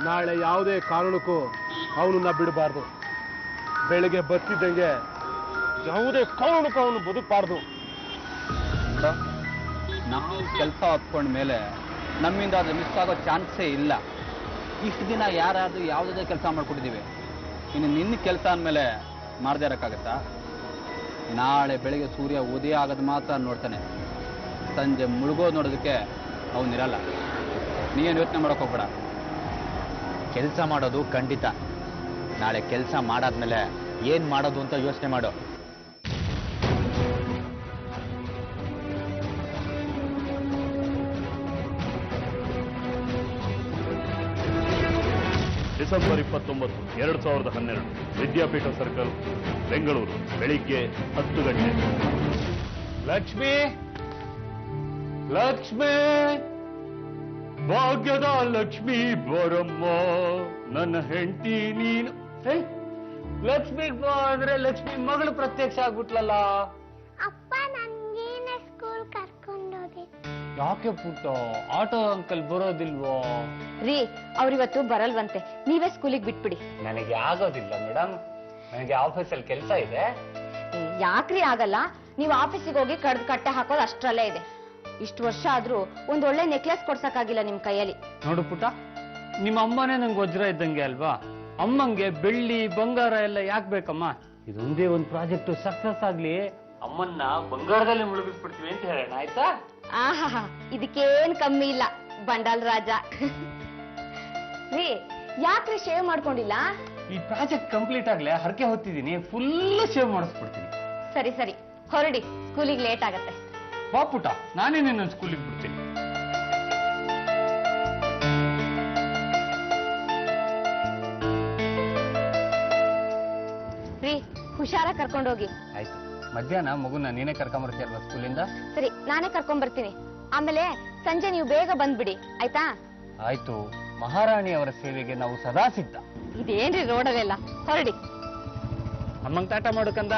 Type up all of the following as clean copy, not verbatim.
ನಾಳೆ ಯಾವುದೇ ಕಾರಣಕ್ಕೂ ಅವನನ್ನ ಬಿಡಬಾರ್ದು. ಬೆಳಿಗ್ಗೆ ಬರ್ತಿದ್ದಂಗೆ ಯಾವುದೇ ಕಾರಣಕ್ಕೂ ಅವನು ಬದುಕಬಾರ್ದು. ನಾವು ಕೆಲಸ ಹೊತ್ಕೊಂಡ ಮೇಲೆ ನಮ್ಮಿಂದ ಅದು ಮಿಸ್ ಆಗೋ ಚಾನ್ಸೇ ಇಲ್ಲ. ಇಷ್ಟು ದಿನ ಯಾರಾದ್ರೂ ಯಾವುದೇ ಕೆಲಸ ಮಾಡ್ಕೊಟ್ಟಿದ್ದೀವಿ, ಇನ್ನು ನಿನ್ನ ಕೆಲಸ ಅಂದಮೇಲೆ ಮಾಡದೇ ಇರೋಕ್ಕಾಗತ್ತಾ? ನಾಳೆ ಬೆಳಿಗ್ಗೆ ಸೂರ್ಯ ಉದಯ ಆಗೋದು ಮಾತ್ರ ನೋಡ್ತಾನೆ, ಸಂಜೆ ಮುಳುಗೋದು ನೋಡೋದಕ್ಕೆ ಅವನಿರಲ್ಲ. ನೀನು ಯೋಚನೆ ಮಾಡೋಕೆ ಹೋಗ್ಬೇಡ. ಕೆಲಸ ಮಾಡೋದು ಖಂಡಿತ. ನಾಳೆ ಕೆಲಸ ಮಾಡಾದ್ಮೇಲೆ ಏನು ಮಾಡೋದು ಅಂತ ಯೋಚನೆ ಮಾಡು. ಡಿಸೆಂಬರ್ 29, 2012 ವಿದ್ಯಾಪೀಠ ಸರ್ಕಲ್, ಬೆಂಗಳೂರು, ಬೆಳಿಗ್ಗೆ 10 ಗಂಟೆ. ಲಕ್ಷ್ಮಿ, ಲಕ್ಷ್ಮಿ, ಭಾಗ್ಯದ ಲಕ್ಷ್ಮಿ ಬರಮ್ಮ, ನನ್ನ ಹೆಂಡತಿ ನೀನು. ಲಕ್ಷ್ಮಿಗ್ ಬಾ ಅಂದ್ರೆ ಲಕ್ಷ್ಮಿ ಮಗಳು ಪ್ರತ್ಯಕ್ಷ ಆಗ್ಬಿಟ್ಲಲ್ಲ. ಅಪ್ಪ ನನ್ಗೇನೆ ಸ್ಕೂಲ್ ಕರ್ಕೊಂಡೋಗಿ. ಯಾಕೆ ಪುಟ್ಟ, ಆಟೋ ಅಂಕಲ್ ಬರೋದಿಲ್ವೋ? ರೀ, ಅವ್ರಿವತ್ತು ಬರಲ್ವಂತೆ, ನೀವೇ ಸ್ಕೂಲಿಗೆ ಬಿಟ್ಬಿಡಿ. ನನಗೆ ಆಗೋದಿಲ್ಲ ಮೇಡಮ್, ನನಗೆ ಆಫೀಸಲ್ಲಿ ಕೆಲಸ ಇದೆ. ಯಾಕ್ರಿ ಆಗಲ್ಲ? ನೀವು ಆಫೀಸಿಗೆ ಹೋಗಿ ಕಡ್ದು ಕಟ್ಟೆ ಹಾಕೋದು ಅಷ್ಟ್ರಲ್ಲೇ ಇದೆ. ಇಷ್ಟು ವರ್ಷ ಆದ್ರೂ ಒಂದ್ ಒಳ್ಳೆ ನೆಕ್ಲೆಸ್ ಕೊಡ್ಸಕ್ಕಾಗಿಲ್ಲ ನಿಮ್ ಕೈಯಲ್ಲಿ. ನೋಡು ಪುಟ್ಟ, ನಿಮ್ಮ ಅಮ್ಮನೇ ನಂಗೆ ವಜ್ರ ಇದ್ದಂಗೆ ಅಲ್ವಾ? ಅಮ್ಮಂಗೆ ಬೆಳ್ಳಿ ಬಂಗಾರ ಎಲ್ಲ ಯಾಕೆ ಬೇಕಮ್ಮ? ಇದೊಂದೇ ಒಂದು ಪ್ರಾಜೆಕ್ಟ್ ಸಕ್ಸಸ್ ಆಗ್ಲಿ, ಅಮ್ಮನ್ನ ಬಂಗಾರದಲ್ಲಿ ಮುಳುಗಿಸ್ಬಿಡ್ತೀವಿ ಅಂತ ಹೇಳೋಣ, ಆಯ್ತಾ? ಆಹಾ, ಇದಕ್ಕೇನ್ ಕಮ್ಮಿ ಇಲ್ಲ ಬಂಡಾಲ್ ರಾಜ. ರೀ, ಯಾಕ್ರಿ ಶೇವ್ ಮಾಡ್ಕೊಂಡಿಲ್ಲ? ಈ ಪ್ರಾಜೆಕ್ಟ್ ಕಂಪ್ಲೀಟ್ ಆಗ್ಲೇ ಹರಕೆ ಹೊತ್ತಿದ್ದೀನಿ, ಫುಲ್ ಶೇವ್ ಮಾಡಿಸ್ಬಿಡ್ತೀನಿ. ಸರಿ ಸರಿ, ಹೊರಡಿ, ಸ್ಕೂಲಿಗೆ ಲೇಟ್ ಆಗತ್ತೆ. ಬಾ ಪುಟ್ಟ, ನಾನೇ ನಿನ್ನ ಸ್ಕೂಲಿಗೆ ಬಿಡ್ತೀನಿ. ರೀ, ಹುಷಾರ ಕರ್ಕೊಂಡೋಗಿ. ಆಯ್ತು, ಮಧ್ಯಾಹ್ನ ಮಗುನ ನೀನೇ ಕರ್ಕೊಂಬರ್ತೀಯ ಅಲ್ವಾ ಸ್ಕೂಲಿಂದ? ಸರಿ, ನಾನೇ ಕರ್ಕೊಂಡ್ ಬರ್ತೀನಿ. ಆಮೇಲೆ ಸಂಜೆ ನೀವು ಬೇಗ ಬಂದ್ಬಿಡಿ, ಆಯ್ತಾ? ಆಯ್ತು, ಮಹಾರಾಣಿಯವರ ಸೇವೆಗೆ ನಾವು ಸದಾ ಸಿದ್ಧ. ಇದೇನ್ರಿ ರೋಡಲ್ಲೆಲ್ಲ, ಹೊರಡಿ. ಅಮ್ಮಂಗ್ ಟಾಟಾ ಮಾಡೋಕಂದ.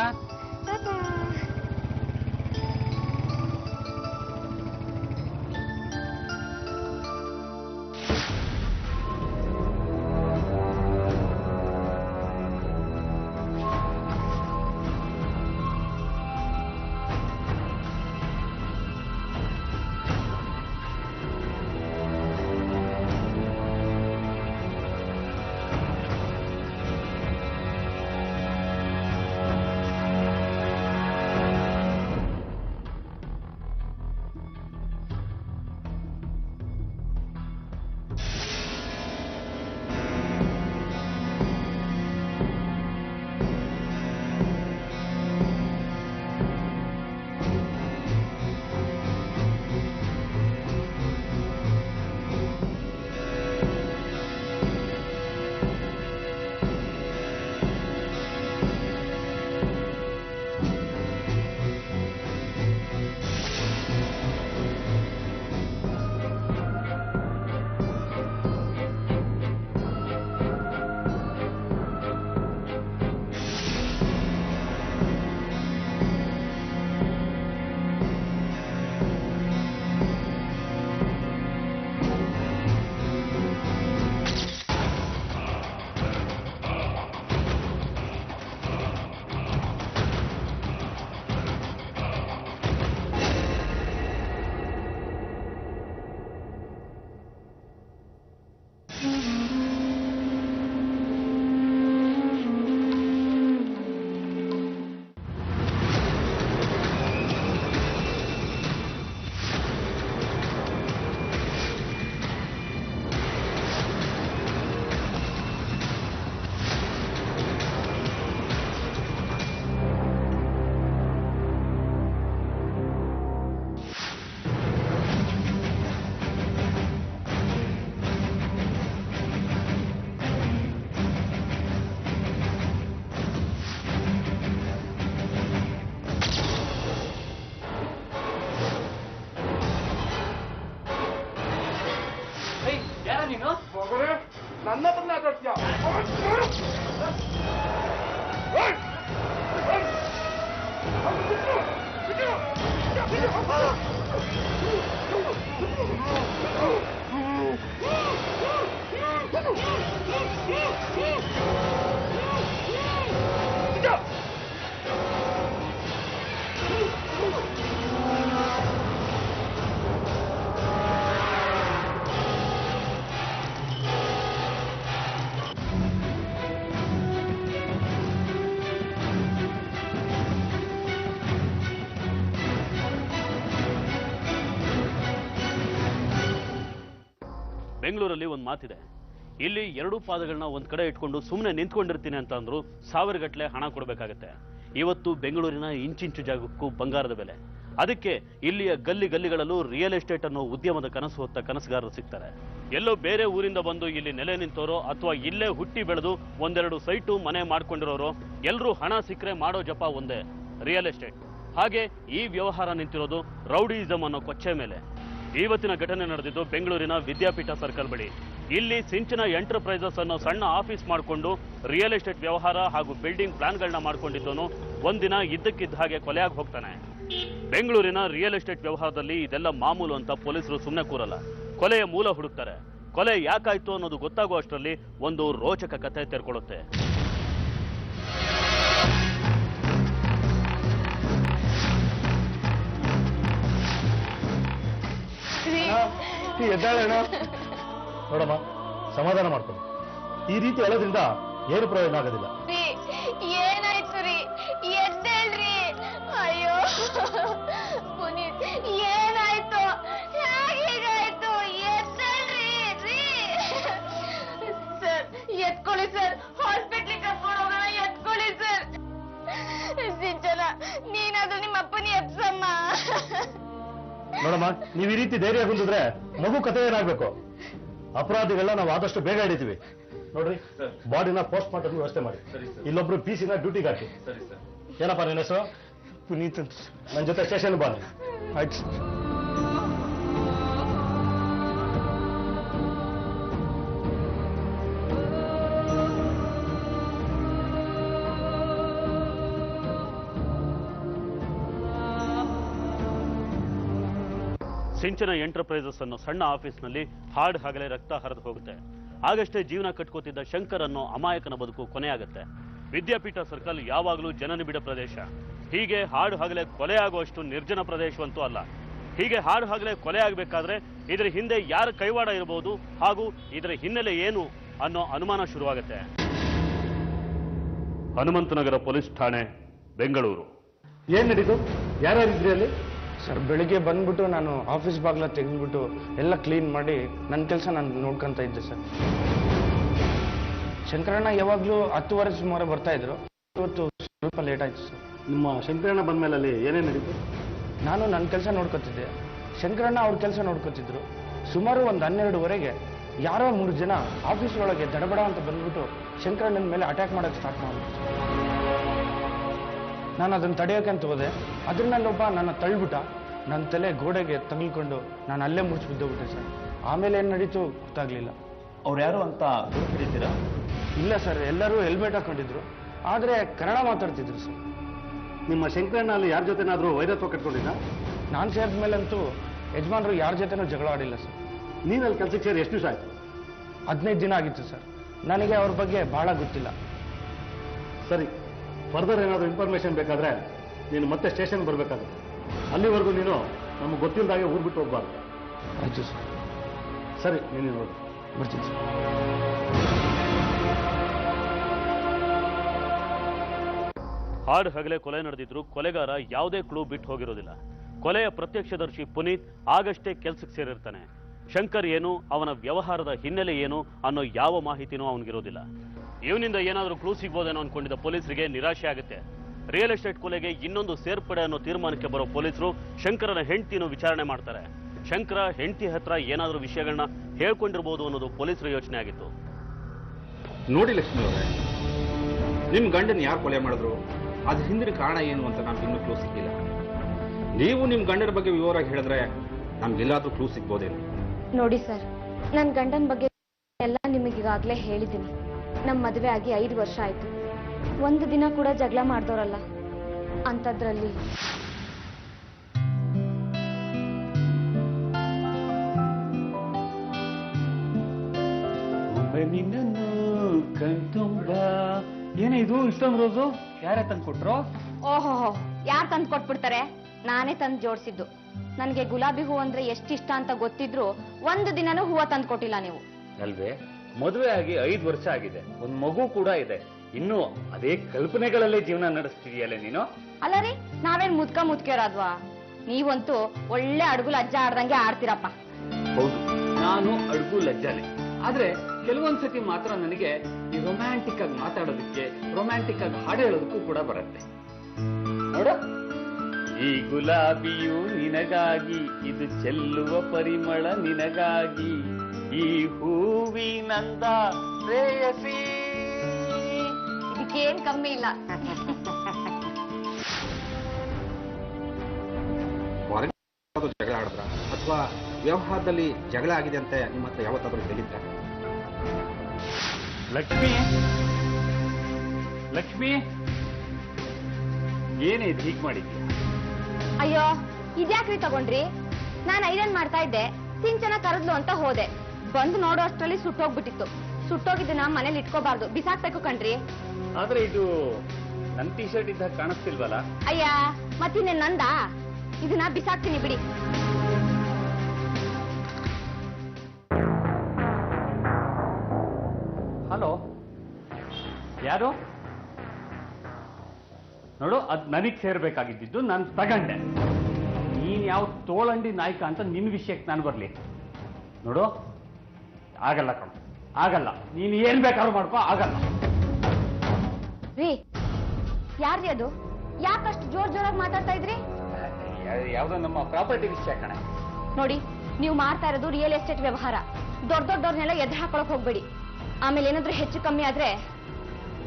ನೀನು ನನ್ನ ಬೆಂಗಳೂರಲ್ಲಿ ಒಂದು ಮಾತಿದೆ, ಇಲ್ಲಿ ಎರಡು ಪಾದಗಳನ್ನ ಒಂದ್ ಕಡೆ ಇಟ್ಕೊಂಡು ಸುಮ್ಮನೆ ನಿಂತ್ಕೊಂಡಿರ್ತೀನಿ ಅಂತ ಅಂದ್ರು ಸಾವಿರಗಟ್ಟಲೆ ಹಣ ಕೊಡಬೇಕಾಗತ್ತೆ. ಇವತ್ತು ಬೆಂಗಳೂರಿನ ಇಂಚಿಂಚು ಜಾಗಕ್ಕೂ ಬಂಗಾರದ ಬೆಲೆ. ಅದಕ್ಕೆ ಇಲ್ಲಿಯ ಗಲ್ಲಿ ಗಲ್ಲಿಗಳಲ್ಲೂ ರಿಯಲ್ ಎಸ್ಟೇಟ್ ಅನ್ನೋ ಉದ್ಯಮದ ಕನಸು ಹೊತ್ತ ಕನಸುಗಾರರು ಸಿಗ್ತಾರೆ. ಎಲ್ಲೋ ಬೇರೆ ಊರಿಂದ ಬಂದು ಇಲ್ಲಿ ನೆಲೆ ನಿಂತೋರೋ ಅಥವಾ ಇಲ್ಲೇ ಹುಟ್ಟಿ ಬೆಳೆದು ಒಂದೆರಡು ಸೈಟು ಮನೆ ಮಾಡ್ಕೊಂಡಿರೋರು ಎಲ್ಲರೂ ಹಣ ಸಿಕ್ಕರೆ ಮಾಡೋ ಜಪ ಒಂದೇ, ರಿಯಲ್ ಎಸ್ಟೇಟ್. ಹಾಗೆ ಈ ವ್ಯವಹಾರ ನಿಂತಿರೋದು ರೌಡಿಯಿಸಂ ಅನ್ನೋ ಕೊಚ್ಚೆ ಮೇಲೆ. ಇವತ್ತಿನ ಘಟನೆ ನಡೆದಿದ್ದು ಬೆಂಗಳೂರಿನ ವಿದ್ಯಾಪೀಠ ಸರ್ಕಲ್ ಬಳಿ. ಇಲ್ಲಿ ಸಿಂಚನ ಎಂಟರ್ಪ್ರೈಸಸ್ ಅನ್ನೋ ಸಣ್ಣ ಆಫೀಸ್ ಮಾಡಿಕೊಂಡು ರಿಯಲ್ ಎಸ್ಟೇಟ್ ವ್ಯವಹಾರ ಹಾಗೂ ಬಿಲ್ಡಿಂಗ್ ಪ್ಲಾನ್ಗಳನ್ನ ಮಾಡ್ಕೊಂಡಿದ್ದವನು ಒಂದಿನ ಇದ್ದಕ್ಕಿದ್ದ ಹಾಗೆ ಕೊಲೆಯಾಗಿ ಹೋಗ್ತಾನೆ. ಬೆಂಗಳೂರಿನ ರಿಯಲ್ ಎಸ್ಟೇಟ್ ವ್ಯವಹಾರದಲ್ಲಿ ಇದೆಲ್ಲ ಮಾಮೂಲು ಅಂತ ಪೊಲೀಸರು ಸುಮ್ಮನೆ ಕೂರಲ್ಲ. ಕೊಲೆಯ ಮೂಲ ಹುಡುಕ್ತಾರೆ. ಕೊಲೆ ಯಾಕಾಯ್ತು ಅನ್ನೋದು ಗೊತ್ತಾಗುವಷ್ಟರಲ್ಲಿ ಒಂದು ರೋಚಕ ಕಥೆ ತೆರ್ಕೊಳ್ಳುತ್ತೆ. ನೋಡಮ್ಮ, ಸಮಾಧಾನ ಮಾಡ್ಕೊಂಡು ಈ ರೀತಿ ಅಳೋದ್ರಿಂದ ಏನು ಪ್ರಯೋಜನ ಆಗೋದಿಲ್ಲ. ಏನಾಯ್ತು ರೀ? ಎದ್ದೇಳ್ರಿ. ಅಯ್ಯೋ ಪುನೀತ್, ಏನಾಯ್ತು? ಹೇಗಾಯ್ತು? ಎದ್ದೇಳ್ರಿ ರೀ. ಸರ್ ಎತ್ಕೊಳ್ಳಿ ಸರ್, ಹಾಸ್ಪಿಟ್ಲಿಗೆ ಕರ್ಕೊಂಡು ಹೋಗೋಣ. ಎತ್ಕೊಳ್ಳಿ ಸರ್. ಸಿಂಚನ, ನೀನಾದ್ರೂ ನಿಮ್ಮ ಅಪ್ಪನಿ ಎಪ್ಸಮ್ಮ. ನೋಡಮ್ಮ, ನೀವು ಈ ರೀತಿ ಧೈರ್ಯ ಹೊಂದಿದ್ರೆ ಮಗು ಕಥೆ ಏನಾಗ್ಬೇಕು? ಅಪರಾಧಿಗಳನ್ನ ನಾವು ಆದಷ್ಟು ಬೇಗ ಹಿಡಿತೀವಿ. ನೋಡ್ರಿ, ಬಾಡಿನ ಪೋಸ್ಟ್ ಮಾರ್ಟಮ್ ವ್ಯವಸ್ಥೆ ಮಾಡಿ. ಇಲ್ಲೊಬ್ರು PC ನ ಡ್ಯೂಟಿಗೆ ಹಾಕಿ. ಏನಪ್ಪ ನಿನ್ನ ಹೆಸರು? ಪುನೀತ್. ನನ್ನ ಜೊತೆ ಸ್ಟೇಷನ್ ಬಾ. ಆಯ್ತು. ಸಿಂಚನ ಎಂಟರ್ಪ್ರೈಸಸ್ ಅನ್ನೋ ಸಣ್ಣ ಆಫೀಸ್ನಲ್ಲಿ ಹಾಡ್ ಹಗಲೇ ರಕ್ತ ಹರಿದು ಹೋಗುತ್ತೆ. ಆಗಷ್ಟೇ ಜೀವನ ಕಟ್ಕೋತಿದ್ದ ಶಂಕರ್ ಅನ್ನೋ ಅಮಾಯಕನ ಬದುಕು ಕೊನೆಯಾಗುತ್ತೆ. ವಿದ್ಯಾಪೀಠ ಸರ್ಕಲ್ ಯಾವಾಗಲೂ ಜನನಿಬಿಡ ಪ್ರದೇಶ. ಹೀಗೆ ಹಾಡು ಹಗಲೇ ಕೊಲೆ ಆಗುವಷ್ಟು ನಿರ್ಜನ ಪ್ರದೇಶವಂತೂ ಅಲ್ಲ. ಹೀಗೆ ಹಾಡು ಹಗಲೇ ಕೊಲೆ ಆಗಬೇಕಾದ್ರೆ ಇದರ ಹಿಂದೆ ಯಾರ ಕೈವಾಡ ಇರಬಹುದು ಹಾಗೂ ಇದರ ಹಿನ್ನೆಲೆ ಏನು ಅನ್ನೋ ಅನುಮಾನ ಶುರುವಾಗುತ್ತೆ. ಹನುಮಂತನಗರ ಪೊಲೀಸ್ ಠಾಣೆ, ಬೆಂಗಳೂರು. ಏನ್ ನಡೀತು? ಯಾರ್ಯಾರಿದ್ರಿ ಅಲ್ಲಿ? ಸರ್, ಬೆಳಿಗ್ಗೆ ಬಂದ್ಬಿಟ್ಟು ನಾನು ಆಫೀಸ್ ಬಾಗ್ಲ ತೆಗೆದ್ಬಿಟ್ಟು ಎಲ್ಲ ಕ್ಲೀನ್ ಮಾಡಿ ನನ್ನ ಕೆಲಸ ನಾನು ನೋಡ್ಕೊಂತ ಇದ್ದೆ ಸರ್. ಶಂಕರಣ್ಣ ಯಾವಾಗಲೂ 10:15 ಸುಮಾರು ಬರ್ತಾ ಇದ್ರು. ಇವತ್ತು ಸ್ವಲ್ಪ ಲೇಟ್ ಆಯ್ತು ಸರ್. ನಿಮ್ಮ ಶಂಕರಣ್ಣ ಬಂದ್ಮೇಲೆ ಅಲ್ಲಿ ಏನೇನು ನಡೀತು? ನಾನು ನನ್ನ ಕೆಲಸ ನೋಡ್ಕೊತಿದ್ದೆ, ಶಂಕರಣ್ಣ ಅವ್ರ ಕೆಲಸ ನೋಡ್ಕೊತಿದ್ರು. ಸುಮಾರು ಒಂದು 12:30 ಯಾರೋ 3 ಜನ ಆಫೀಸ್ ಒಳಗೆ ದಡಬಡ ಅಂತ ಬಂದ್ಬಿಟ್ಟು ಶಂಕರಣ್ಣನ ಮೇಲೆ ಅಟ್ಯಾಕ್ ಮಾಡೋಕ್ಕೆ ಸ್ಟಾರ್ಟ್ ಮಾಡಿದ್ರು. ನಾನು ಅದನ್ನು ತಡೆಯೋಕೆ ಅಂತ ಹೋದೆ. ಅದ್ರನ್ನಲ್ಲೊಬ್ಬ ನನ್ನ ತಳ್ಳಿಬಿಟ್ಟ. ನನ್ನ ತಲೆ ಗೋಡೆಗೆ ತಗಲ್ಕೊಂಡು ನಾನು ಅಲ್ಲೇ ಮುಚ್ಚಿ ಬಿದ್ದೋಗ್ಬಿಟ್ಟೆ ಸರ್. ಆಮೇಲೆ ಏನು ನಡೀತು ಗೊತ್ತಾಗ್ಲಿಲ್ಲ. ಅವ್ರು ಯಾರು ಅಂತ ಹಿಡಿತೀರಾ? ಇಲ್ಲ ಸರ್, ಎಲ್ಲರೂ ಹೆಲ್ಮೆಟ್ ಹಾಕೊಂಡಿದ್ರು, ಆದರೆ ಕನ್ನಡ ಮಾತಾಡ್ತಿದ್ರು ಸರ್. ನಿಮ್ಮ ಶಂಕರಣ್ಣ ಅಲ್ಲಿ ಯಾರ ಜೊತೆನಾದ್ರೂ ವೈರತ್ವ ಕಟ್ಕೊಂಡಿದ್ದ? ನಾನು ಸೇರಿದ ಮೇಲಂತೂ ಯಜಮಾನರು ಯಾರ ಜೊತೆನೂ ಜಗಳ ಆಡಿಲ್ಲ ಸರ್. ನೀನು ಅಲ್ಲಿ ಕೆಲಸಕ್ಕೆ ಸೇರಿ ಎಷ್ಟು ದಿವಸ ಆಯ್ತು? 15 ದಿನ ಆಗಿತ್ತು ಸರ್. ನನಗೆ ಅವ್ರ ಬಗ್ಗೆ ಬಹಳ ಗೊತ್ತಿಲ್ಲ. ಸರಿ, ಫರ್ದರ್ ಏನಾದರೂ ಇನ್ಫಾರ್ಮೇಶನ್ ಬೇಕಾದ್ರೆ ನೀನು ಮತ್ತೆ ಸ್ಟೇಷನ್ ಬರಬೇಕಾಗುತ್ತೆ. ಅಲ್ಲಿವರೆಗೂ ನೀನು ನಮಗೆ ಗೊತ್ತಿಲ್ಲದಾಗೆ ಊರು ಬಿಟ್ಟು ಹೋಗ್ಬಾರ್ದು. ಆಯ್ತು ಸರ್. ಸರಿ, ನೀನು ನೋಡಿ ಬರ್ತೀನಿ ಸರ್. ಹಾಡು ಹಗಲೇ ಕೊಲೆ ನಡೆದಿದ್ರು ಕೊಲೆಗಾರ ಯಾವುದೇ ಕ್ಲೂ ಬಿಟ್ಟು ಹೋಗಿರೋದಿಲ್ಲ. ಕೊಲೆಯ ಪ್ರತ್ಯಕ್ಷದರ್ಶಿ ಪುನೀತ್ ಆಗಷ್ಟೇ ಕೆಲಸಕ್ಕೆ ಸೇರಿರ್ತಾನೆ. ಶಂಕರ್ ಏನು, ಅವನ ವ್ಯವಹಾರದ ಹಿನ್ನೆಲೆ ಏನು ಅನ್ನೋ ಯಾವ ಮಾಹಿತಿನೂ ಅವನಿಗಿರೋದಿಲ್ಲ. ಇವನಿಂದ ಏನಾದರೂ ಕ್ಲೂ ಸಿಗ್ಬೋದೇನೋ ಅನ್ಕೊಂಡಿದ್ದ ಪೊಲೀಸರಿಗೆ ನಿರಾಶೆ ಆಗುತ್ತೆ. ರಿಯಲ್ ಎಸ್ಟೇಟ್ ಕೊಲೆಗೆ ಇನ್ನೊಂದು ಸೇರ್ಪಡೆ ಅನ್ನೋ ತೀರ್ಮಾನಕ್ಕೆ ಬರೋ ಪೊಲೀಸರು ಶಂಕರನ ಹೆಂಡತಿನೂ ವಿಚಾರಣೆ ಮಾಡ್ತಾರೆ. ಶಂಕರ ಹೆಂಡತಿ ಹತ್ರ ಏನಾದರೂ ವಿಷಯಗಳನ್ನ ಹೇಳ್ಕೊಂಡಿರ್ಬೋದು ಅನ್ನೋದು ಪೊಲೀಸರ ಯೋಚನೆ ಆಗಿತ್ತು. ನೋಡಿ ಲಕ್ಷ್ಮಿ ಅವರೇ, ನಿಮ್ಮ ಗಂಡನ ಯಾರು ಕೊಲೆ ಮಾಡಿದ್ರು, ಅದ್ರ ಹಿಂದಿನ ಕಾರಣ ಏನು ಅಂತ ನಮ್ಗೆ ಇನ್ನೂ ಕ್ಲೂ ಸಿಕ್ಕಿಲ್ಲ. ನೀವು ನಿಮ್ಮ ಗಂಡನ ಬಗ್ಗೆ ವಿವರವಾಗಿ ಹೇಳಿದ್ರೆ ನಮ್ಗೆಲ್ಲಾದ್ರೂ ಕ್ಲೂ ಸಿಗ್ಬೋದೇನು? ನೋಡಿ ಸರ್, ನನ್ನ ಗಂಡನ ಬಗ್ಗೆ ಎಲ್ಲ ನಿಮಗೀಗಾಗಲೇ ಹೇಳಿದ್ದೀನಿ. ನಮ್ಮ ಮದುವೆ ಆಗಿ 5 ವರ್ಷ ಆಯ್ತು. ಒಂದು ದಿನ ಕೂಡ ಜಗಳ ಮಾಡ್ದವ್ರಲ್ಲ. ಅಂಥದ್ರಲ್ಲಿ ಕಣ್ತುಂಬ ಏನೇ ಇದು ಇಷ್ಟೊಂದು ರೋಸು ಯಾರೇ ತಂದು ಕೊಟ್ರು? ಓಹೋ, ಯಾರು ತಂದು ಕೊಟ್ಬಿಡ್ತಾರೆ? ನಾನೇ ತಂದು ಜೋಡಿಸಿದ್ದು. ನನಗೆ ಗುಲಾಬಿ ಹೂ ಅಂದ್ರೆ ಎಷ್ಟಿಷ್ಟ ಅಂತ ಗೊತ್ತಿದ್ರು ಒಂದು ದಿನನೂ ಹೂವ ತಂದು ಕೊಟ್ಟಿಲ್ಲ ನೀವು. ಅಲ್ವೇ, ಮದುವೆ ಆಗಿ 5 ವರ್ಷ ಆಗಿದೆ, ಒಂದ್ ಮಗು ಕೂಡ ಇದೆ, ಇನ್ನು ಅದೇ ಕಲ್ಪನೆಗಳಲ್ಲೇ ಜೀವನ ನಡೆಸ್ತಿದೀಯಲ್ಲ ನೀನು. ಅಲ್ಲ ರೀ, ನಾವೇನ್ ಮುದ್ಕಿರೋದ್ವಾ? ನೀವಂತೂ ಒಳ್ಳೆ ಅಡುಗುಲ್ ಅಜ್ಜ ಆಡ್ದಂಗೆ ಆಡ್ತೀರಪ್ಪ. ಹೌದು, ನಾನು ಅಡುಗು ಲಜ್ಜಾಲೆ. ಆದ್ರೆ ಕೆಲವೊಂದ್ಸತಿ ಮಾತ್ರ ನನಗೆ ಈ ರೊಮ್ಯಾಂಟಿಕ್ ಆಗಿ ಮಾತಾಡೋದಕ್ಕೆ, ರೊಮ್ಯಾಂಟಿಕ್ ಆಗಿ ಹಾಡು ಹೇಳೋದಕ್ಕೂ ಕೂಡ ಬರುತ್ತೆ. ನೋಡು, ಈ ಗುಲಾಬಿಯು ನಿನಗಾಗಿ, ಇದು ಚೆಲ್ಲುವ ಪರಿಮಳ ನಿನಗಾಗಿ, ಈ ಹೂವಿನಂದ ಪ್ರೇಯಸಿ. ಇದಕ್ಕೇನ್ ಕಮ್ಮಿ ಇಲ್ಲ. ಜಗಳ ಆಡಿದ್ರ ಅಥವಾ ವ್ಯವಹಾರದಲ್ಲಿ ಜಗಳ ಆಗಿದೆ ಅಂತ ನಿಮ್ಮ ಹತ್ರ ಯಾವತ್ತಾದ್ರೂ ಹೇಳಿದ್ರ? ಲಕ್ಷ್ಮಿ, ಲಕ್ಷ್ಮಿ, ಏನೇ ಹೀಗ್ ಮಾಡಿದ್ಯಾ? ಅಯ್ಯೋ, ಇದ್ಯಾಕ್ರಿ ತಗೊಂಡ್ರಿ? ನಾನು ಐರನ್ ಮಾಡ್ತಾ ಇದ್ದೆ, ಸಿಂಚನ ಕರೆದ್ಲು ಅಂತ ಹೋದೆ. ಬಂದು ನೋಡೋ ಅಷ್ಟರಲ್ಲಿ ಸುಟ್ಟೋಗ್ಬಿಟ್ಟಿತ್ತು. ಸುಟ್ಟೋಗಿದ್ದನ್ನ ಮನೇಲಿ ಇಟ್ಕೋಬಾರ್ದು, ಬಿಸಾಕ್ಬೇಕು ಕಣ್ರಿ. ಆದ್ರೆ ಇದು ನನ್ ಟೀ ಶರ್ಟ್ ಇದ್ದಾಗ ಕಾಣಿಸ್ತಿಲ್ವಲ್ಲ? ಅಯ್ಯ, ಮತ್ತಿನ್ನೇನ್ ನಂದ? ಇದನ್ನ ಬಿಸಾಕ್ತೀನಿ ಬಿಡಿ. ಹಲೋ, ಯಾರು? ನೋಡು, ಅದ್ ನನಗ್ ಸೇರ್ಬೇಕಾಗಿದ್ದು ನಾನು ತಗಂಡೆ. ನೀನ್ ಯಾವ ತೋಳಂಡಿ ನಾಯಕ ಅಂತ ನಿನ್ ವಿಷಯಕ್ಕೆ ನಾನು ಬರ್ಲಿ? ನೋಡು, ಆಗಲ್ಲ ಕಣ, ಆಗಲ್ಲ. ನೀನ್ ಏನ್ ಬೇಕಾದ್ರೂ ಮಾಡ್ಕೋ, ಆಗಲ್ಲ. ರೀ, ಯಾರ್ರಿ ಅದು? ಯಾಕಷ್ಟು ಜೋರಾಗಿ ಮಾತಾಡ್ತಾ ಇದ್ರಿ? ಯಾವ್ದೋ ನಮ್ಮ ಪ್ರಾಪರ್ಟಿ ವಿಷಯ ಕಣ. ನೋಡಿ, ನೀವು ಮಾಡ್ತಾ ಇರೋದು ರಿಯಲ್ ಎಸ್ಟೇಟ್ ವ್ಯವಹಾರ. ದೊಡ್ಡವ್ರನ್ನೆಲ್ಲ ಎದುರು ಹಾಕೊಳಕ್ ಹೋಗ್ಬೇಡಿ. ಆಮೇಲೆ ಏನಾದ್ರೂ ಹೆಚ್ಚು ಕಮ್ಮಿ ಆದ್ರೆ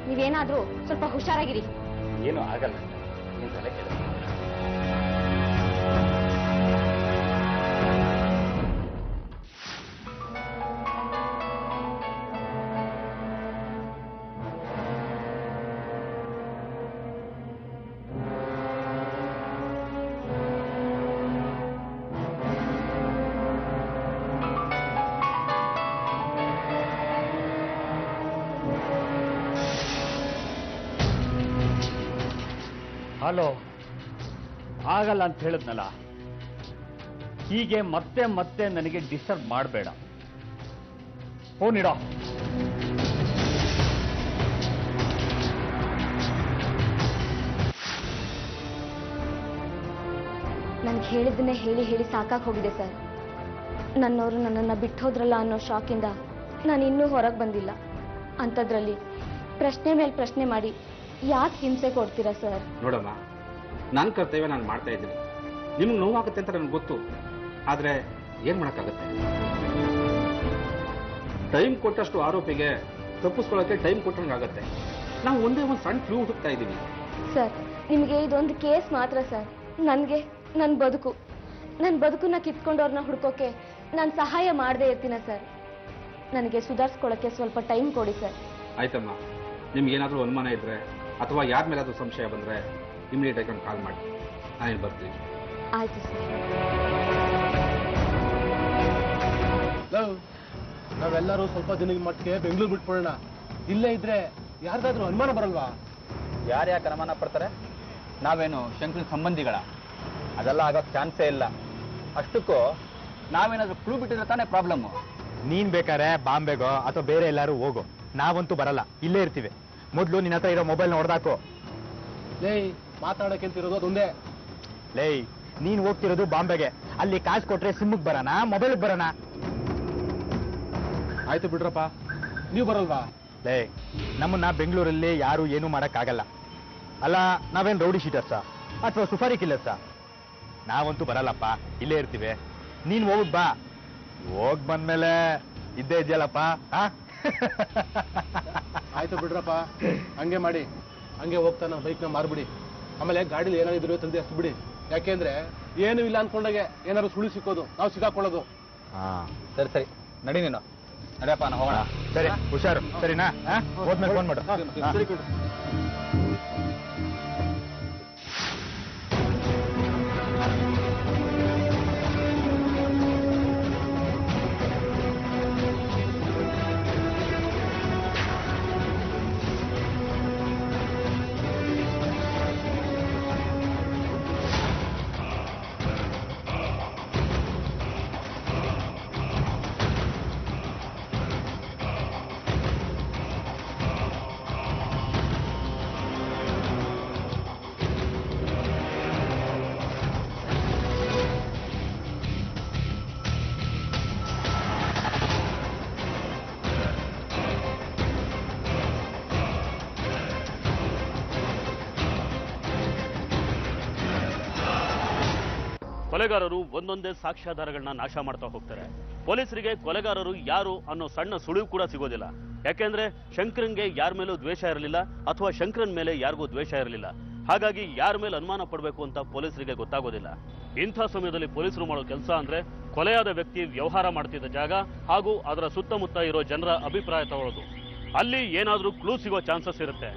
ನೀವೇನಾದ್ರೂ ಸ್ವಲ್ಪ ಹುಷಾರಾಗಿರಿ. ಏನು ಆಗಲ್ಲ, ನೀನ್ ತಲೆ ಕೆಡ. ಹಲೋ, ಆಗಲ್ಲ ಅಂತ ಹೇಳಿದ್ನಲ್ಲ. ಹೀಗೆ ಮತ್ತೆ ಮತ್ತೆ ನನಗೆ ಡಿಸ್ಟರ್ಬ್ ಮಾಡಬೇಡ. ಫೋನ್ ಇಡೋ. ನನ್ಗೆ ಹೇಳಿದ್ದನ್ನೇ ಹೇಳಿ ಹೇಳಿ ಸಾಕಾಗಿ ಹೋಗಿದೆ ಸರ್. ನನ್ನವರು ನನ್ನನ್ನು ಬಿಟ್ಟೋದ್ರಲ್ಲ ಅನ್ನೋ ಶಾಕಿಂದ ನಾನು ಇನ್ನೂ ಹೊರಗೆ ಬಂದಿಲ್ಲ. ಅಂಥದ್ರಲ್ಲಿ ಪ್ರಶ್ನೆ ಮೇಲೆ ಪ್ರಶ್ನೆ ಮಾಡಿ ಯಾಕೆ ಹಿಂಸೆ ಕೊಡ್ತೀರಾ ಸರ್? ನೋಡಮ್ಮ, ನನ್ನ ಕರ್ತವ್ಯ ನಾನು ಮಾಡ್ತಾ ಇದ್ದೀನಿ. ನಿಮ್ಗೆ ನೋವಾಗುತ್ತೆ ಅಂತ ನನಗೆ ಗೊತ್ತು, ಆದ್ರೆ ಏನ್ ಮಾಡಕ್ಕಾಗತ್ತೆ? ಟೈಮ್ ಕೊಟ್ಟಷ್ಟು ಆರೋಪಿಗೆ ತಪ್ಪಿಸ್ಕೊಳ್ಳೋಕೆ ಟೈಮ್ ಕೊಟ್ಟಂಗಾಗತ್ತೆ. ನಾವು ಒಂದೇ ಒಂದು ಸಣ್ಣ ಕ್ಲೂ ಹುಡುಕ್ತಾ ಇದ್ದೀವಿ. ಸರ್, ನಿಮಗೆ ಇದೊಂದು ಕೇಸ್ ಮಾತ್ರ ಸರ್. ನನಗೆ ನನ್ನ ಬದುಕನ್ನ ಕಿತ್ಕೊಂಡವ್ರನ್ನ ಹುಡ್ಕೋಕೆ ನಾನು ಸಹಾಯ ಮಾಡದೇ ಇರ್ತೀನ ಸರ್. ನನಗೆ ಸುಧಾರಿಸ್ಕೊಳ್ಳೋಕೆ ಸ್ವಲ್ಪ ಟೈಮ್ ಕೊಡಿ ಸರ್. ಆಯ್ತಮ್ಮ, ನಿಮ್ಗೆ ಏನಾದರೂ ಅನುಮಾನ ಇದ್ರೆ ಅಥವಾ ಯಾರ ಮೇಲಾದ್ರೂ ಸಂಶಯ ಬಂದ್ರೆ ಇಮಿಡಿಯೇಟ್ ಆಗಿ ಕಾಲ್ ಮಾಡಿ, ನಾನು ಬರ್ತೀನಿ. ಆಯ್ತು ಸರ್. ನಾವೆಲ್ಲರೂ ಸ್ವಲ್ಪ ದಿನದ ಮಟ್ಟಿಗೆ ಬೆಂಗಳೂರು ಬಿಟ್ಬಿಡೋಣ. ಇಲ್ಲೇ ಇದ್ರೆ ಯಾರಿಗಾದ್ರೂ ಅನುಮಾನ ಬರಲ್ವಾ? ಯಾರ್ಯಾಕೆ ಅನುಮಾನ ಪಡ್ತಾರೆ? ನಾವೇನು ಶಂಕರನ ಸಂಬಂಧಿಗಳ? ಅದೆಲ್ಲ ಆಗೋಕ್ಕೆ ಚಾನ್ಸೇ ಇಲ್ಲ. ಅಷ್ಟಕ್ಕೂ ನಾವೇನಾದ್ರೂ ಕ್ಲೂ ಬಿಟ್ಟಿದ್ರೆ ತಾನೇ ಪ್ರಾಬ್ಲಮ್ಮು. ನೀನ್ ಬೇಕಾರೆ ಬಾಂಬೆಗೋ ಅಥವಾ ಬೇರೆ ಎಲ್ಲಾರು ಹೋಗೋ, ನಾವಂತೂ ಬರಲ್ಲ, ಇಲ್ಲೇ ಇರ್ತೀವಿ. ಮೊದ್ಲು ನಿನ್ನ ಹತ್ರ ಇರೋ ಮೊಬೈಲ್ ನೋಡ್ದಾಕು. ಲೇ, ಮಾತಾಡಕ್ಕೆ ಅಂತಿರೋದು ಅದೊಂದೇ. ಲೇ, ನೀನ್ ಹೋಗ್ತಿರೋದು ಬಾಂಬೆಗೆ. ಅಲ್ಲಿ ಕಾಸು ಕೊಟ್ರೆ ಸಿಮ್ಗೆ ಬರೋಣ, ಮೊಬೈಲ್ಗೆ ಬರೋಣ. ಆಯ್ತು ಬಿಡ್ರಪ್ಪ, ನೀವು ಬರಲ್ವಾ? ಲೇ, ನಮ್ಮನ್ನ ಬೆಂಗಳೂರಲ್ಲಿ ಯಾರು ಏನೂ ಮಾಡಕ್ಕಾಗಲ್ಲ. ಅಲ್ಲ, ನಾವೇನ್ ರೌಡಿ ಶೀಟರ್ಸ ಅಥವಾ ಸುಫಾರಿ ಕಿಲ್ಲರ್ಸ? ನಾವಂತೂ ಬರಲ್ಲಪ್ಪ, ಇಲ್ಲೇ ಇರ್ತೀವಿ. ನೀನ್ ಹೋಗ್ ಬಾ. ಹೋಗ್ ಬಂದ್ಮೇಲೆ ಇದ್ದೇ ಇದೆಯಲ್ಲಪ್ಪ. ಆಯ್ತು ಬಿಡ್ರಪ್ಪ, ಹಂಗೆ ಮಾಡಿ. ಹಂಗೆ ಹೋಗ್ತಾನ ಬೈಕ್ನ ಮಾರ್ಬಿಡಿ. ಆಮೇಲೆ ಗಾಡಿಲಿ ಏನಾದ್ರು ತಂದೆ ಹಸ್ಬಿಡಿ. ಯಾಕೆಂದ್ರೆ ಏನು ಇಲ್ಲ ಅನ್ಕೊಂಡಾಗೆ ಏನಾದ್ರು ಸುಳಿ ಸಿಕ್ಕೋದು, ನಾವು ಸಿಕ್ಕಾಕೊಳ್ಳೋದು. ಸರಿ ಸರಿ, ನಡಿ ನೀನು. ನಡಿಯಪ್ಪ, ನಾವು ಹೋಗೋಣ. ಸರಿ, ಹುಷಾರು. ಸರಿನಾ? ಹೋದ್ಮೇಲೆ ಫೋನ್ ಮಾಡು. ಸರಿ ಕೊಡು. ಕೊಲೆಗಾರರು ಒಂದೊಂದೇ ಸಾಕ್ಷ್ಯಾಧಾರಗಳನ್ನ ನಾಶ ಮಾಡ್ತಾ ಹೋಗ್ತಾರೆ. ಪೊಲೀಸರಿಗೆ ಕೊಲೆಗಾರರು ಯಾರು ಅನ್ನೋ ಸಣ್ಣ ಸುಳಿವು ಕೂಡ ಸಿಗೋದಿಲ್ಲ. ಯಾಕೆಂದ್ರೆ ಶಂಕರನ್ಗೆ ಯಾರ ಮೇಲೂ ದ್ವೇಷ ಇರಲಿಲ್ಲ ಅಥವಾ ಶಂಕರನ್ ಮೇಲೆ ಯಾರಿಗೂ ದ್ವೇಷ ಇರಲಿಲ್ಲ. ಹಾಗಾಗಿ ಯಾರ ಮೇಲೆ ಅನುಮಾನ ಪಡಬೇಕು ಅಂತ ಪೊಲೀಸರಿಗೆ ಗೊತ್ತಾಗೋದಿಲ್ಲ. ಇಂಥ ಸಮಯದಲ್ಲಿ ಪೊಲೀಸರು ಮಾಡೋ ಕೆಲಸ ಅಂದ್ರೆ ಕೊಲೆಯಾದ ವ್ಯಕ್ತಿ ವ್ಯವಹಾರ ಮಾಡ್ತಿದ್ದ ಜಾಗ ಹಾಗೂ ಅದರ ಸುತ್ತಮುತ್ತ ಇರೋ ಜನರ ಅಭಿಪ್ರಾಯ ತಗೊಳ್ಳೋದು. ಅಲ್ಲಿ ಏನಾದ್ರೂ ಕ್ಲೂ ಸಿಗೋ ಚಾನ್ಸಸ್ ಇರುತ್ತೆ.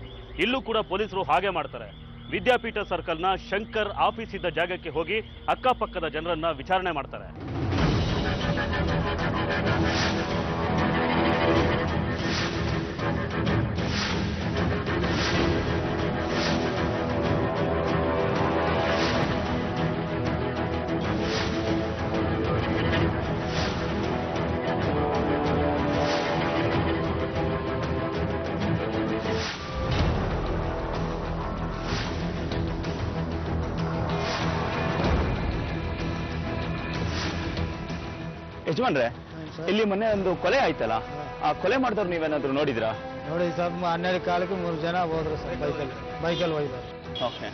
ಇಲ್ಲೂ ಕೂಡ ಪೊಲೀಸರು ಹಾಗೆ ಮಾಡ್ತಾರೆ. ವಿದ್ಯಾಪೀಠ ಸರ್ಕಲ್ನ ಶಂಕರ್ ಆಫೀಸ್ ಇದ್ದ ಜಾಗಕ್ಕೆ ಹೋಗಿ ಅಕ್ಕಪಕ್ಕದ ಜನರನ್ನ ವಿಚಾರಣೆ ಮಾಡ್ತಾರೆ. ಯಜಮಾನ್ರೆ, ಇಲ್ಲಿ ಮೊನ್ನೆ ಒಂದು ಕೊಲೆ ಆಯ್ತಲ್ಲ, ಆ ಕೊಲೆ ಮಾಡಿದವ್ರು ನೀವೇನಾದ್ರು ನೋಡಿದ್ರಾ? ನೋಡಿ ಸರ್, 12 ಕಾಲಕ್ಕೆ 3 ಜನ ಹೋದ್ರು ಸರ್, ಬೈಕಲ್ಲಿ ಹೋಯ್ತಾರೆ. ಓಕೆ.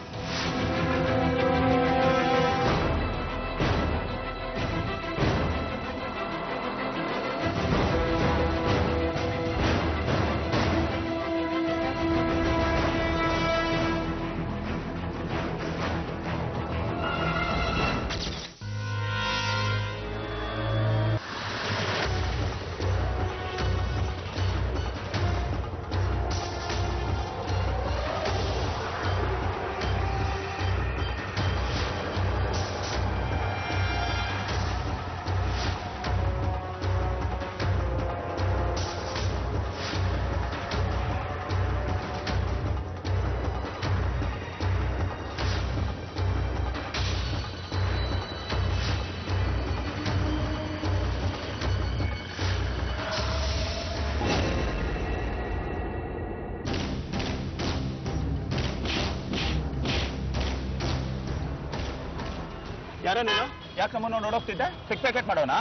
ಯಾರೋ ನೀನು? ಯಾಕಮ್ಮನ ನೋಡೋಗ್ತಿದ್ದೆ? ಪಿಕ್ ಪ್ಯಾಕೆಟ್ ಮಾಡೋಣ?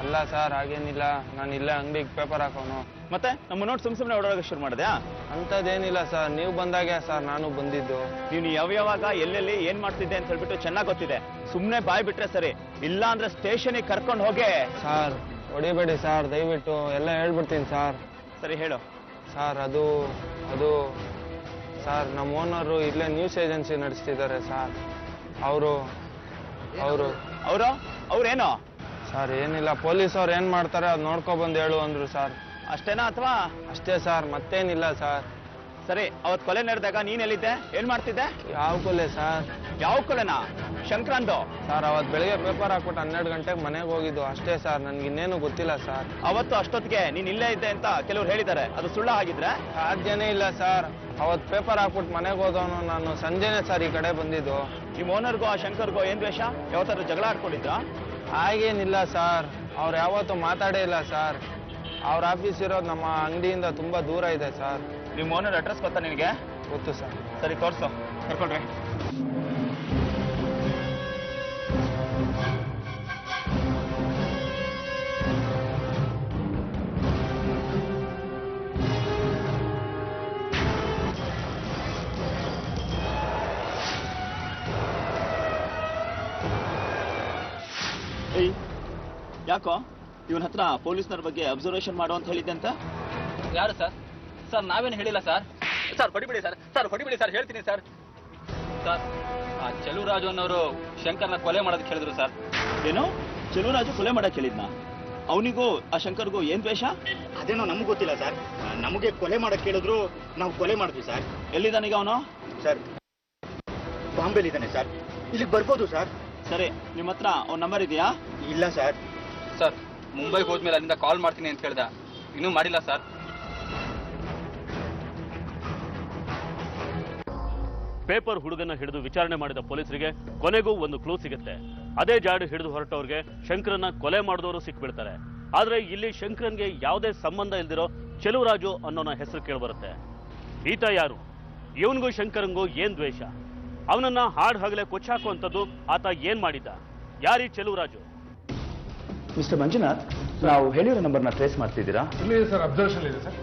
ಅಲ್ಲ ಸರ್, ಹಾಗೇನಿಲ್ಲ. ನಾನು ಇಲ್ಲೇ ಅಂಗಡಿಗೆ ಪೇಪರ್ ಹಾಕೋನು. ಮತ್ತೆ ನಮ್ಮ ನೋಡಿ ಸುಮ್ಮನೆ ಓಡೋಕೆ ಶುರು ಮಾಡಿದ್ಯಾ? ಅಂಥದ್ದೇನಿಲ್ಲ ಸರ್, ನೀವು ಬಂದಾಗೆ ಸರ್ ನಾನು ಬಂದಿದ್ದು. ನೀನು ಯಾವಾಗ ಎಲ್ಲೆಲ್ಲಿ ಏನ್ ಮಾಡ್ತಿದ್ದೆ ಅಂತ ಹೇಳ್ಬಿಟ್ಟು ಚೆನ್ನಾಗಿ ಗೊತ್ತಿದೆ. ಸುಮ್ಮನೆ ಬಾಯ್ ಬಿಟ್ರೆ ಸರಿ, ಇಲ್ಲ ಅಂದ್ರೆ ಸ್ಟೇಷನಿಗೆ ಕರ್ಕೊಂಡು ಹೋಗಿ. ಸರ್ ಹೊಡಿಬೇಡಿ ಸರ್, ದಯವಿಟ್ಟು ಎಲ್ಲ ಹೇಳ್ಬಿಡ್ತೀನಿ ಸರ್. ಸರಿ ಹೇಳು. ಸರ್ ಅದು ಸರ್ ನಮ್ಮ ಓನರು ಇಲ್ಲೇ ನ್ಯೂಸ್ ಏಜೆನ್ಸಿ ನಡೆಸ್ತಿದ್ದಾರೆ ಸರ್. ಅವ್ರೇನು? ಸರ್ ಏನಿಲ್ಲ, ಪೊಲೀಸವ್ರು ಏನ್ ಮಾಡ್ತಾರೆ ಅದು ನೋಡ್ಕೊಬಂದು ಹೇಳು ಅಂದ್ರು ಸರ್. ಅಷ್ಟೇನಾ ಅಥವಾ? ಅಷ್ಟೇ ಸರ್, ಮತ್ತೇನಿಲ್ಲ ಸರ್. ಸರಿ, ಅವತ್ ಕೊಲೆ ನಡೆದಾಗ ನೀನ್ ಎಲ್ಲಿದ್ದೆ? ಏನ್ ಮಾಡ್ತಿದ್ದೆ? ಯಾವ ಕೊಲೆ ಸರ್? ಯಾವ ಕೊಲೆನಾ? ಶಂಕ್ರಾಂತು? ಸರ್ ಅವತ್ತು ಬೆಳಿಗ್ಗೆ ಪೇಪರ್ ಹಾಕ್ಬಿಟ್ಟು 12 ಗಂಟೆಗೆ ಮನೆಗೆ ಹೋಗಿದ್ದು ಅಷ್ಟೇ ಸರ್, ನನ್ಗೆ ಇನ್ನೇನು ಗೊತ್ತಿಲ್ಲ ಸರ್. ಅವತ್ತು ಅಷ್ಟೊತ್ತಿಗೆ ನೀನ್ ಇಲ್ಲೇ ಇದ್ದೆ ಅಂತ ಕೆಲವ್ರು ಹೇಳಿದ್ದಾರೆ, ಅದು ಸುಳ್ಳ ಆಗಿದ್ರೆ? ಸಾಧ್ಯನೇ ಇಲ್ಲ ಸರ್. ಅವತ್ತು ಪೇಪರ್ ಹಾಕ್ಬಿಟ್ಟು ಮನೆಗೆ ಹೋದವನು ನಾನು ಸಂಜೆನೆ ಸರ್ ಈ ಕಡೆ ಬಂದಿದ್ದು. ನಿಮ್ಮ ಓನರ್ಗೋ ಆ ಶಂಕರ್ಗೋ ಏನ್ ದ್ವೇಷ? ಯಾವತ್ತಾದ್ರು ಜಗಳ ಆಡ್ಕೊಂಡಿದ್ರ? ಹಾಗೇನಿಲ್ಲ ಸರ್, ಅವ್ರು ಯಾವತ್ತೂ ಮಾತಾಡೇ ಇಲ್ಲ ಸರ್. ಅವ್ರ ಆಫೀಸ್ ಇರೋದು ನಮ್ಮ ಅಂಗಡಿಯಿಂದ ತುಂಬಾ ದೂರ ಇದೆ ಸರ್. ನಿಮ್ಮ ಓನರ್ ಅಡ್ರೆಸ್ ಗೊತ್ತಾ ನಿನಗೆ? ಗೊತ್ತು ಸರ್. ಸರಿ ತೋರ್ಸು, ಕರ್ಕೊಳ್ರಿ. ಯಾಕೋ ಇವನ ಹತ್ರ ಪೊಲೀಸ್ನವ್ರ ಬಗ್ಗೆ ಅಬ್ಸರ್ವೇಷನ್ ಮಾಡು ಅಂತ ಹೇಳಿದ್ದೆ ಅಂತ? ಯಾರು ಸರ್? ಸರ್ ನಾವೇನು ಹೇಳಿಲ್ಲ ಸರ್. ಸರ್ ಹೊಡಿಬಿಡಿ ಸರ್, ಸರ್ ಹೊಡಿಬಿಡಿ ಸರ್, ಹೇಳ್ತೀನಿ ಸರ್. ಸರ್ ಆ ಚೆಲುವರಾಜು ಅನ್ನೋರು ಶಂಕರ್ನ ಕೊಲೆ ಮಾಡೋದಕ್ಕೆ ಹೇಳಿದ್ರು ಸರ್. ಏನು? ಚೆಲುವರಾಜು ಕೊಲೆ ಮಾಡಕ್ ಹೇಳಿದ್ನ? ಅವನಿಗೂ ಆ ಶಂಕರ್ಗೂ ಏನ್ ದ್ವೇಷ? ಅದೇನೋ ನಮ್ಗೆ ಗೊತ್ತಿಲ್ಲ ಸರ್. ನಮಗೆ ಕೊಲೆ ಮಾಡಕ್ ಹೇಳಿದ್ರು, ನಾವು ಕೊಲೆ ಮಾಡಿದ್ವಿ ಸರ್. ಎಲ್ಲಿದ್ದಾನೀಗ ಅವನು? ಸರ್ ಬಾಂಬೆಲಿದ್ದಾನೆ ಸರ್, ಇಲ್ಲಿಗೆ ಬರ್ಬೋದು ಸರ್. ಸರಿ, ನಿಮ್ಮ ಹತ್ರ ಅವ್ನ ನಂಬರ್ ಇದೆಯಾ? ಇಲ್ಲ ಸರ್. ಸರ್ ಮುಂಬೈಗೆ ಹೋದ್ಮೇಲೆ ಅಲ್ಲಿಂದ ಕಾಲ್ ಮಾಡ್ತೀನಿ ಅಂತ ಹೇಳ್ದ, ಇನ್ನೂ ಮಾಡಿಲ್ಲ ಸರ್. ಪೇಪರ್ ಹುಡುಗನ ಹಿಡಿದು ವಿಚಾರಣೆ ಮಾಡಿದ ಪೊಲೀಸರಿಗೆ ಕೊನೆಗೂ ಒಂದು ಕ್ಲೂ ಸಿಗುತ್ತೆ. ಅದೇ ಜಾಡು ಹಿಡಿದು ಹೊರಟವ್ರಿಗೆ ಶಂಕರನ್ನ ಕೊಲೆ ಮಾಡಿದವರು ಸಿಕ್ಬಿಡ್ತಾರೆ. ಆದ್ರೆ ಇಲ್ಲಿ ಶಂಕರನ್ಗೆ ಯಾವುದೇ ಸಂಬಂಧ ಇಲ್ದಿರೋ ಚೆಲುವರಾಜು ಅನ್ನೋನ ಹೆಸರು ಕೇಳಿಬರುತ್ತೆ. ಈತ ಯಾರು? ಇವನ್ಗೂ ಶಂಕರಂಗೂ ಏನ್ ದ್ವೇಷ? ಅವನನ್ನ ಹಾಡ್ ಹಗಲೇ ಕೊಚ್ಚಾಕುವಂಥದ್ದು ಆತ ಏನ್ ಮಾಡಿದ್ದ? ಯಾರೀ ಚೆಲುವರಾಜು? ಮಿಸ್ಟರ್ ಮಂಜುನಾಥ್, ನಾವು ಹೇಳಿರೋ ನಂಬರ್ನ ಟ್ರೇಸ್ ಮಾಡ್ತಿದ್ದೀರಾ? ಇಲ್ಲ ಸರ್, ಅಬ್ಸರ್ವೇಷನ್ ಇದೆ ಸರ್.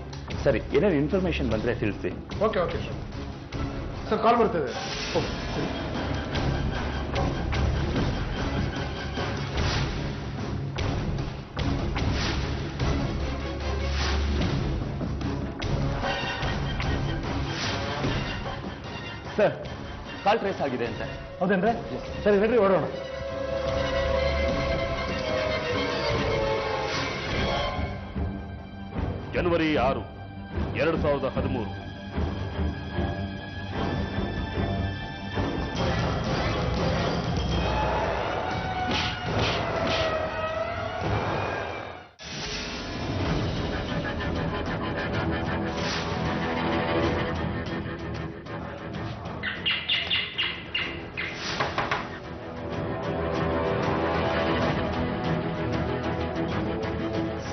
ಸರಿ, ಏನೇನು ಇನ್ಫಾರ್ಮೇಶನ್ ಬಂದ್ರೆ ತಿಳಿಸಿ. ಓಕೆ ಓಕೆ ಸರ್, ಕಾಲ್ ಬರ್ತಿದೆ. ಸರ್ ಕಾಲ್ ಟ್ರೇಸ್ ಆಗಿದೆ ಅಂತ. ಹೌದೇನ್ರಿ? ಸರಿ ನಡ್ರಿ ಹೊರಡೋಣ. ಜನವರಿ 6, 2013.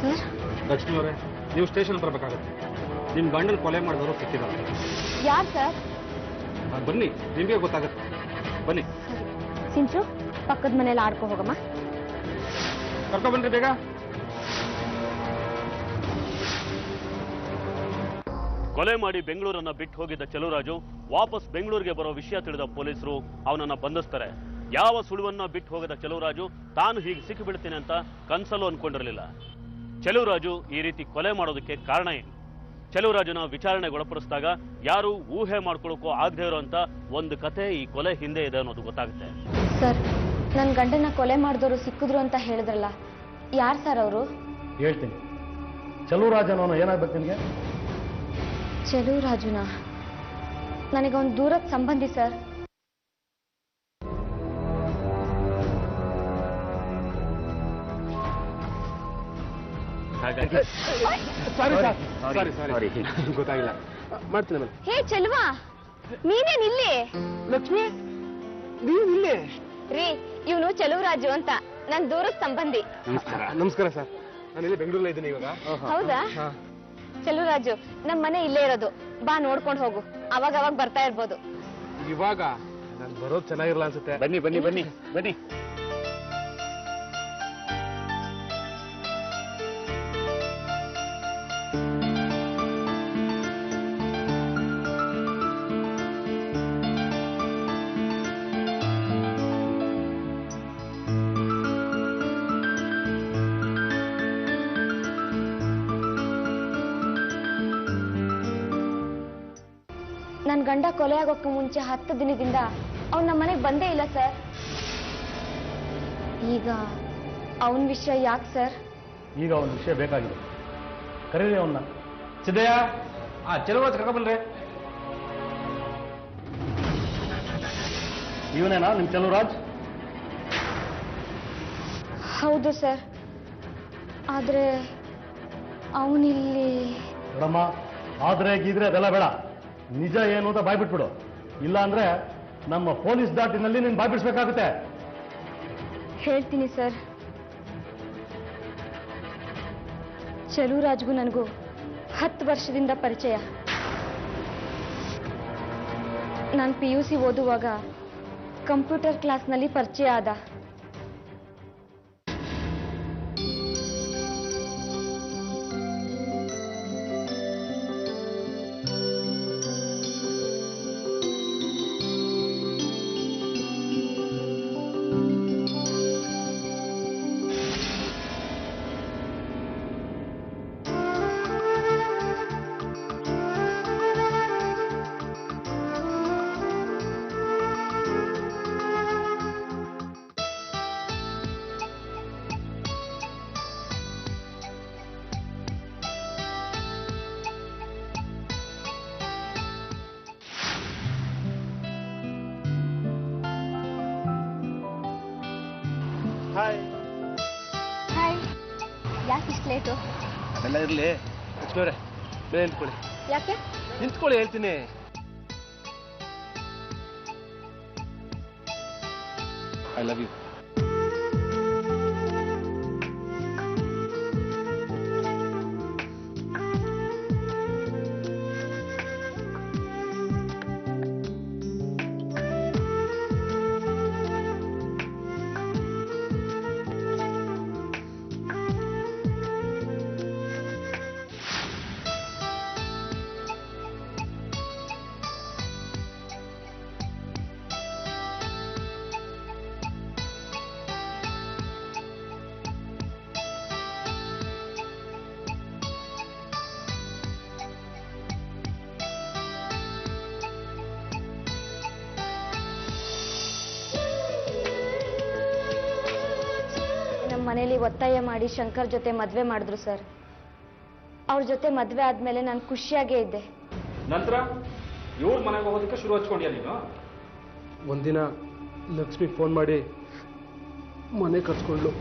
ಸರ್, ಲಕ್ಷ್ಮಿ ಅವರೇ, ನೀವು ಸ್ಟೇಷನ್ ಬರಬೇಕಾಗುತ್ತೆ. ನಿಮ್ಮ ಗಂಡನ ಕೊಲೆ ಮಾಡಿದವರು ಸಿಕ್ಕಿದ್ದಾರೆ. ಯಾರು ಸರ್? ಬನ್ನಿ, ನಿಮಗೆ ಗೊತ್ತಾಗುತ್ತೆ. ಬನ್ನಿ. ಸಿಂಚು, ಪಕ್ಕದ ಮನೇಲಿ ಆಡ್ಕೊ ಹೋಗಮ್ಮ. ಕರ್ಕೊ ಬನ್ರಿ ಬೇಗ. ಕೊಲೆ ಮಾಡಿ ಬೆಂಗಳೂರನ್ನ ಬಿಟ್ಟು ಹೋಗಿದ್ದ ಚೆಲುವರಾಜು ವಾಪಸ್ ಬೆಂಗಳೂರಿಗೆ ಬರೋ ವಿಷಯ ತಿಳಿದ ಪೊಲೀಸರು ಅವನನ್ನ ಬಂಧಿಸ್ತಾರೆ. ಯಾವ ಸುಳಿವನ್ನ ಬಿಟ್ಟು ಹೋಗದ ಚೆಲುವರಾಜು ತಾನು ಹೀಗೆ ಸಿಕ್ಕಿಬಿಡ್ತೇನೆ ಅಂತ ಕನ್ಸಲ್ಲೂ ಅನ್ಕೊಂಡಿರಲಿಲ್ಲ. ಚೆಲುವರಾಜು ಈ ರೀತಿ ಕೊಲೆ ಮಾಡೋದಕ್ಕೆ ಕಾರಣ ಏನು? ಚೆಲುವರಾಜನ ವಿಚಾರಣೆಗೊಳಪಡಿಸಿದಾಗ ಯಾರು ಊಹೆ ಮಾಡ್ಕೊಳ್ಳೋಕ್ಕೂ ಆಗದೆ ಇರೋಂಥ ಒಂದು ಕತೆ ಈ ಕೊಲೆ ಹಿಂದೆ ಇದೆ ಅನ್ನೋದು ಗೊತ್ತಾಗುತ್ತೆ. ಸರ್, ನನ್ನ ಗಂಡನ ಕೊಲೆ ಮಾಡಿದವರು ಸಿಕ್ಕಿದ್ರು ಅಂತ ಹೇಳಿದ್ರಲ್ಲ, ಯಾರು ಸರ್ ಅವರು? ಹೇಳ್ತೀನಿ. ಚೆಲುವರಾಜನವನು ಏನಾಗ್ಬೇಕು ನಿನಗೆ? ಚೆಲುವರಾಜುನ ನನಗೊಂದು ದೂರದ ಸಂಬಂಧಿ ಸರ್. ಸಾರಿ ಗೊತ್ತಾಗಿಲ್ಲ. ಮಾಡ್ತೀನಿ ಆಮೇಲೆ. ಹೇ ಚೆಲುವಾ, ನೀನೇನ್ ಇಲ್ಲಿ? ಲಕ್ಷ್ಮಿ, ನೀವು ಇಲ್ಲೇ? ರೀ, ಇವನು ಚೆಲುವರಾಜು ಅಂತ ನನ್ನ ದೂರದ ಸಂಬಂಧಿ. ನಮಸ್ಕಾರ ಸರ್, ನಾನು ಇಲ್ಲಿ ಬೆಂಗಳೂರಲ್ಲೇ ಇದ್ದೀನಿ ಇವಾಗ. ಹೌದಾ? ಚೆಲುವರಾಜು, ನಮ್ಮ ಮನೆ ಇಲ್ಲೇ ಇರೋದು. ಬಾ, ನೋಡ್ಕೊಂಡು ಹೋಗು. ಅವಾಗ ಅವಾಗ ಬರ್ತಾ ಇರ್ಬೋದು. ಇವಾಗ ನಾನು ಬರೋದು ಚೆನ್ನಾಗಿರಲ್ಲ ಅನ್ಸುತ್ತೆ. ಬನ್ನಿ ಬನ್ನಿ ಬನ್ನಿ ಬನ್ನಿ. ನನ್ನ ಗಂಡ ಕೊಲೆ ಆಗೋಕ್ಕೂ ಮುಂಚೆ 10 ದಿನದಿಂದ ಅವ್ನು ನಮ್ಮ ಮನೆಗೆ ಬಂದೇ ಇಲ್ಲ ಸರ್. ಈಗ ಅವನ ವಿಷಯ ಯಾಕೆ ಸರ್? ಈಗ ಅವನ ವಿಷಯ ಬೇಕಾಗಿದೆ. ಕರೀರಿ ಅವನ್ನ. ಸಿದ್ದಯ್ಯ, ಚೆಲುವರಾಜ್ ಕರ್ಕೊಂಡ್ಬನ್ರಿ. ಇವನೇನಾ ನಿಮ್ ಚೆಲುವರಾಜ್? ಹೌದು ಸರ್, ಆದ್ರೆ ಅವನಿಲ್ಲಿ. ನೋಡಮ್ಮ, ಆದ್ರೆ ಗೀದ್ರೆ ಅದೆಲ್ಲ ಬೇಡ. ನಿಜ ಏನು ಅಂತ ಬಾಯ್ಬಿಟ್ಬಿಡು. ಇಲ್ಲ ಅಂದ್ರೆ ನಮ್ಮ ಪೊಲೀಸ್ ದಾಟಿನಲ್ಲಿ ನೀನು ಬಾಯ್ಬಿಡ್ಸ್ಬೇಕಾಗುತ್ತೆ. ಹೇಳ್ತೀನಿ ಸರ್. ಚೆಲುವರಾಜ್ಗೂ ನನಗೂ 10 ವರ್ಷದಿಂದ ಪರಿಚಯ. ನಾನು PUC ಓದುವಾಗ ಕಂಪ್ಯೂಟರ್ ಕ್ಲಾಸ್ನಲ್ಲಿ ಪರಿಚಯ ಆದ. ಹಾಯ್. ಹಾಯ್. ಯಾಕೆ ಇಷ್ಟು ಲೇಟು? ಅದೆಲ್ಲ ಇರಲಿ. ಲಕ್ಷ್ಮೀವ್ರೆ, ಬೇರೆ ನಿಂತ್ಕೊಳ್ಳಿ. ಯಾಕೆ? ನಿಂತ್ಕೊಳ್ಳಿ, ಹೇಳ್ತೀನಿ. I love you. ಮನೇಲಿ ಒತ್ತಾಯ ಮಾಡಿ ಶಂಕರ್ ಜೊತೆ ಮದ್ವೆ ಮಾಡಿದ್ರು ಸರ್. ಅವ್ರ ಜೊತೆ ಮದ್ವೆ ಆದ್ಮೇಲೆ ನಾನು ಖುಷಿಯಾಗೇ ಇದ್ದೆ. ನಂತರ ಇವ್ರ ಮನೆಗೆ ಹೋಗೋದಕ್ಕೆ ಶುರು ಹಚ್ಕೊಂಡ್ಯಾ ನೀನು? ಒಂದಿನ ಲಕ್ಷ್ಮಿ ಫೋನ್ ಮಾಡಿ ಮನೆ ಕರ್ಸ್ಕೊಂಡ್ಲು.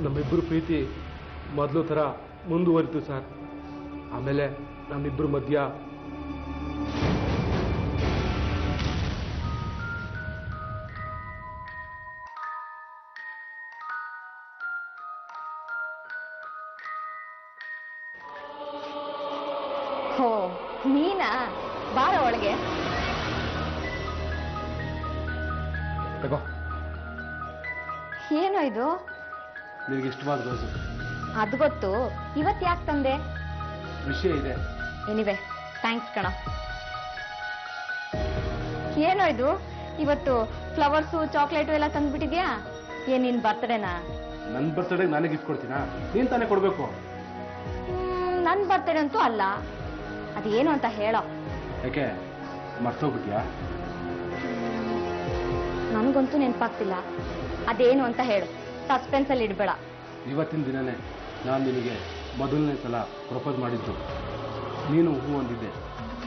ನಮ್ಮಿಬ್ಬರು ಪ್ರೀತಿ ಮೊದಲು ಥರ ಮುಂದುವರಿತು ಸರ್. ಆಮೇಲೆ ನಮ್ಮಿಬ್ಬರ ಮಧ್ಯ ಹೋ ನೀನಾ? ಬಾರ ಒಳಗೆ. ಏನೋ ಇದು? ನಿನಗೆ ಇಷ್ಟವಾದ ರೋಸು. ಅದು ಗೊತ್ತು, ಇವತ್ತು ಯಾಕೆ ತಂದೆ? ವಿಷಯ ಇದೆ. ಎನಿವೆ ಥ್ಯಾಂಕ್ಸ್ ಕಣ. ಏನೋ ಇದು ಇವತ್ತು ಫ್ಲವರ್ಸು ಚಾಕ್ಲೇಟು ಎಲ್ಲ ತಂದ್ಬಿಟ್ಟಿದ್ಯಾ? ಏನ್ ನಿನ್ ಬರ್ತ್ಡೇನಾ? ನನ್ನ ಬರ್ತ್ಡೇ ನಾನೇ ಗಿಫ್ಟ್ ಕೊಡ್ತೀನಾ? ನೀನ್ ತಾನೇ ಕೊಡ್ಬೇಕು. ನನ್ ಬರ್ತ್ಡೇ ಅಂತೂ ಅಲ್ಲ. ಅದೇನು ಅಂತ ಹೇಳೋ. ಯಾಕೆ ಮರ್ತೋಗ್ಬಿಟ್ಯಾ? ನನಗಂತೂ ನೆನಪಾಗ್ತಿಲ್ಲ. ಅದೇನು ಅಂತ ಹೇಳು, ಸಸ್ಪೆನ್ಸ್ ಅಲ್ಲಿ ಇಡ್ಬೇಡ. ಇವತ್ತಿನ ದಿನನೇ ನಾನು ನಿನಗೆ ಮೊದಲನೇ ಸಲ ಪ್ರಪೋಸ್ ಮಾಡಿದ್ದು. ನೀನು ಹೂ ಅಂದಿದ್ದೆ.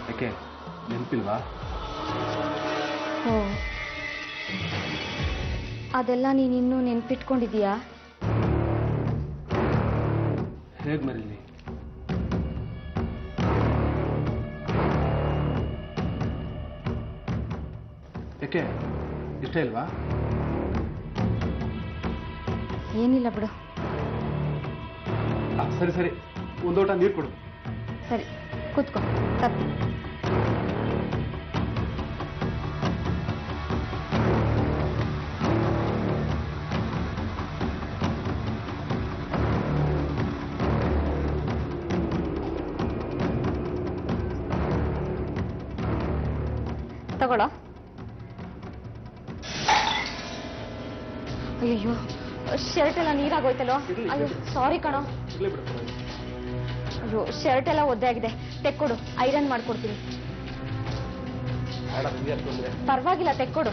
ಯಾಕೆ ನೆನಪಿಲ್ವಾ? ಓ, ಅದೆಲ್ಲ ನೀನಿನ್ನೂ ನೆನ್ಪಿಟ್ಕೊಂಡಿದೀಯಾ? ಹೇಗ್ ಮರೀಲಿ? ಯಾಕೆ ಇಷ್ಟ ಇಲ್ವಾ? ಏನಿಲ್ಲ ಬಿಡು. ಸರಿ ಸರಿ, ಒಂದು ಲೋಟ ನೀರು ಕೊಡು. ಸರಿ ಕೂತ್ಕೋ. ತಪ್ಪಿ ತಗೊಳ್ಳೋ. ಅಯ್ಯೋ, ಶರ್ಟ್ ಎಲ್ಲ ನೀರಾಗೋಯ್ತಲ್ಲೋ. ಅಯ್ಯೋ ಸಾರಿ ಕಣೋ. ಅಯ್ಯೋ, ಶರ್ಟ್ ಎಲ್ಲ ಒದ್ದೆ ಆಗಿದೆ. ತೆಕ್ಕೊಡು, ಐರನ್ ಮಾಡ್ಕೊಡ್ತೀನಿ. ಪರವಾಗಿಲ್ಲ, ತೆಕ್ಕೊಡು.